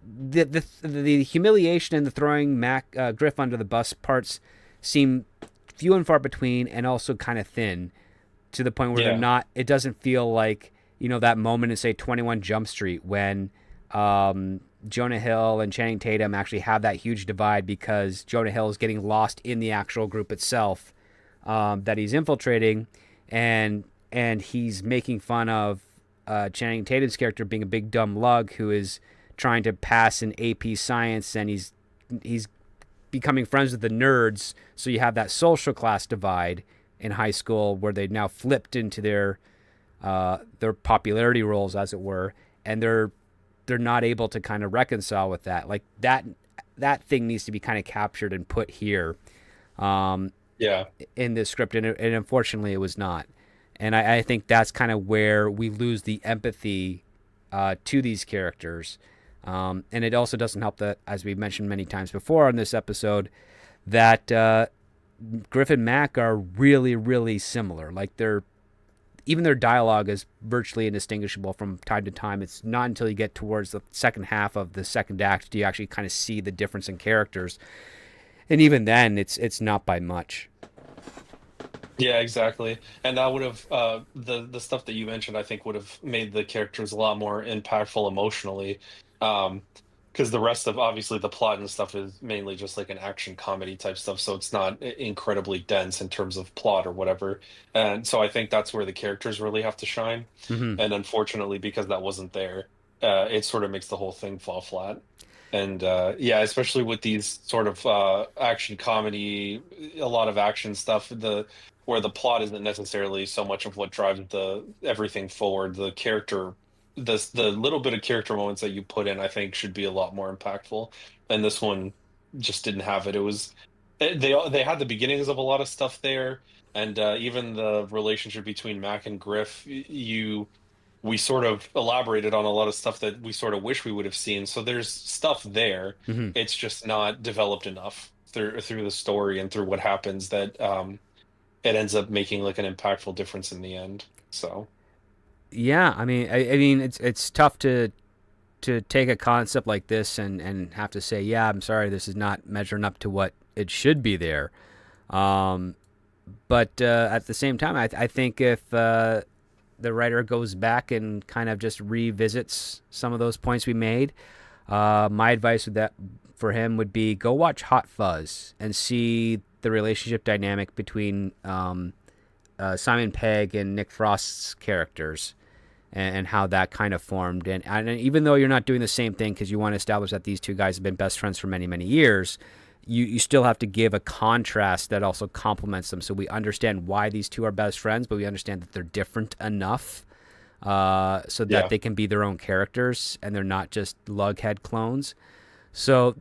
the humiliation and the throwing Griff under the bus parts seem few and far between, and also kind of thin to the point where they're Yeah. not. It doesn't feel like that moment in say 21 Jump Street when Jonah Hill and Channing Tatum actually have that huge divide because Jonah Hill is getting lost in the actual group itself that he's infiltrating, and he's making fun of Channing Tatum's character being a big dumb lug who is trying to pass in AP Science, and he's becoming friends with the nerds. So you have that social class divide in high school where they now flipped into their popularity roles, as it were, and they're not able to kind of reconcile with that. Like that thing needs to be kind of captured and put here um, Yeah. in this script, and unfortunately, it was not. And I think that's kind of where we lose the empathy to these characters. And it also doesn't help that, as we've mentioned many times before on this episode, that Griff and Mac are really, really similar. Like even their dialogue is virtually indistinguishable from time to time. It's not until you get towards the second half of the second act do you actually kind of see the difference in characters. And even then, it's not by much. Yeah, exactly. And that would have the stuff that you mentioned, I think, would have made the characters a lot more impactful emotionally. Um, because the rest of obviously the plot and stuff is mainly just like an action comedy type stuff, so it's not incredibly dense in terms of plot or whatever. And so I think that's where the characters really have to shine. Hmm. And unfortunately, because that wasn't there, it sort of makes the whole thing fall flat. And yeah, especially with these sort of action comedy, a lot of action stuff, the where the plot isn't necessarily so much of what drives the everything forward. The character, the little bit of character moments that you put in, I think, should be a lot more impactful. And this one just didn't have it. It was they had the beginnings of a lot of stuff there, and even the relationship between Mac and Griff, we sort of elaborated on a lot of stuff that we sort of wish we would have seen. So there's stuff there. Hmm. It's just not developed enough through the story and through what happens that it ends up making like an impactful difference in the end. So Yeah, I mean, it's tough to take a concept like this and have to say, yeah, I'm sorry, this is not measuring up to what it should be there. Um, but at the same time, I think if the writer goes back and kind of just revisits some of those points we made, my advice with that for him would be go watch Hot Fuzz and see the relationship dynamic between Simon Pegg and Nick Frost's characters and how that kind of formed. And even though you're not doing the same thing because you want to establish that these two guys have been best friends for many, many years, you still have to give a contrast that also complements them so we understand why these two are best friends, but we understand that they're different enough so that yeah, they can be their own characters and they're not just lughead clones. So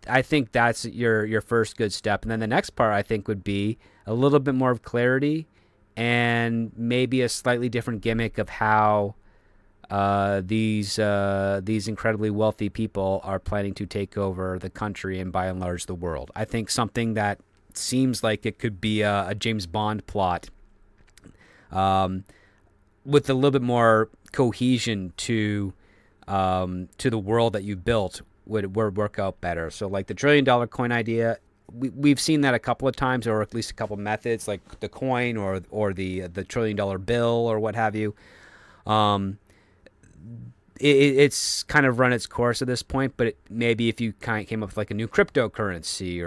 I think that's your first good step. And then the next part I think would be a little bit more of clarity and maybe a slightly different gimmick of how these incredibly wealthy people are planning to take over the country and by and large the world. I think something that seems like it could be a James Bond plot um, with a little bit more cohesion to the world that you built would work out better. So like the $1 trillion coin idea, we've seen that a couple of times, or at least a couple of methods, like the coin or the $1 trillion bill or what have you. Um, it's kind of run its course at this point, but maybe if you kind of came up with like a new cryptocurrency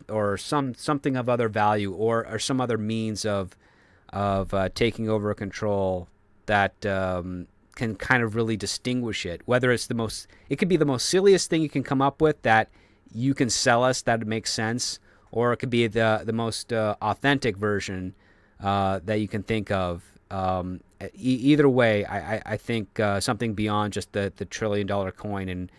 or something of other value or some other means of taking over control that can kind of really distinguish it. Whether it's it could be the most silliest thing you can come up with that you can sell us that makes sense, or it could be the most authentic version that you can think of. Either way, I think something beyond just the $1 trillion coin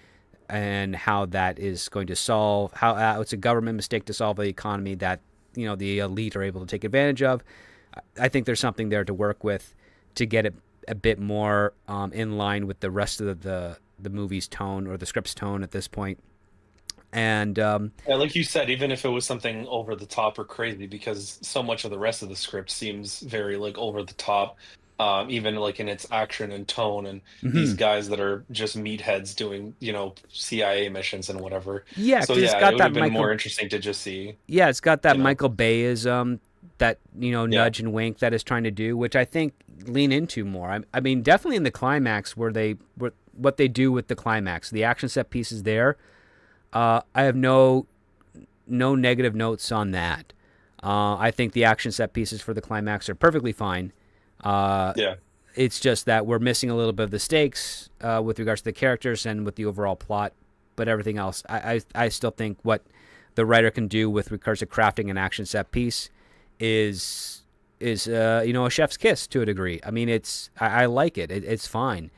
and how that is going to solve how it's a government mistake to solve the economy that the elite are able to take advantage of. I think there's something there to work with to get it a bit more in line with the rest of the movie's tone or the script's tone at this point. And yeah, like you said, even if it was something over the top or crazy, because so much of the rest of the script seems very like over the top, even like in its action and tone, and these mhm. guys that are just meatheads doing, CIA missions and whatever. Yeah, So because yeah, it would have been more interesting to just see, It's got that you know, Michael Bayism, that yeah, nudge and wink that is trying to do, which I think lean into more. I mean, definitely in the climax where what they do with the climax, the action set pieces there. I have no negative notes on that. I think the action set pieces for the climax are perfectly fine. Uh, yeah, it's just that we're missing a little bit of the stakes with regards to the characters and with the overall plot. But everything else, I still think what the writer can do with regards to crafting an action set piece is a chef's kiss to a degree. I mean, I like it's fine.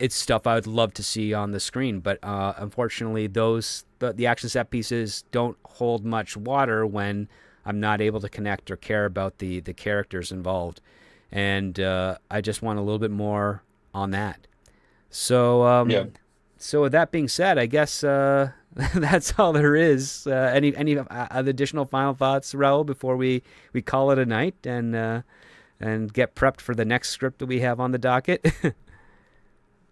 It's stuff I would love to see on the screen, but unfortunately, the action set pieces don't hold much water when I'm not able to connect or care about the characters involved, and I just want a little bit more on that. So, yeah. so with that being said, I guess that's all there is. Any additional final thoughts, Raul, before we call it a night and get prepped for the next script that we have on the docket?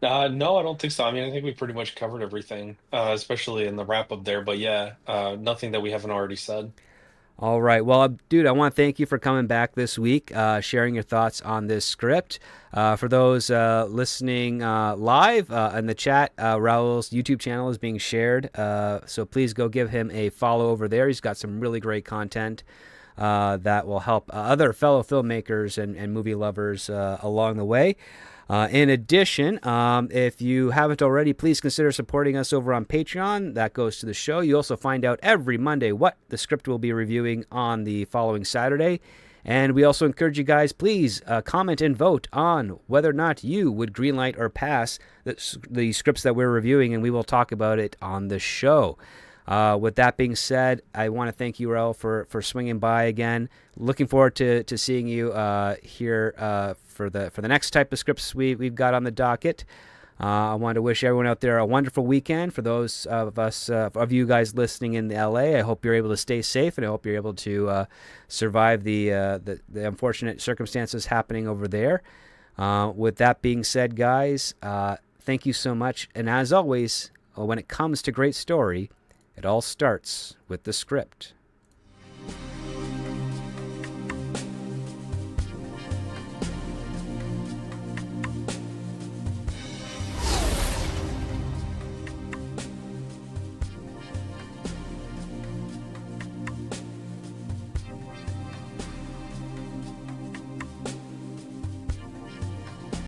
No, I don't think so. I mean, I think we pretty much covered everything, especially in the wrap up there. But yeah, nothing that we haven't already said. All right. Well, dude, I want to thank you for coming back this week, sharing your thoughts on this script. For those listening live in the chat, Raul's YouTube channel is being shared. So please go give him a follow over there. He's got some really great content that will help other fellow filmmakers and movie lovers along the way. In addition, if you haven't already, please consider supporting us over on Patreon. That goes to the show. You also find out every Monday what the script will be reviewing on the following Saturday. And we also encourage you guys, please comment and vote on whether or not you would greenlight or pass the scripts that we're reviewing, and we will talk about it on the show. With that being said, I want to thank you, Raul, for swinging by again. Looking forward to seeing you here for the next type of scripts we've got on the docket. I want to wish everyone out there a wonderful weekend. For those of you guys listening in LA, I hope you're able to stay safe, and I hope you're able to survive the unfortunate circumstances happening over there. With that being said, guys, thank you so much. And as always, when it comes to great story, it all starts with the script.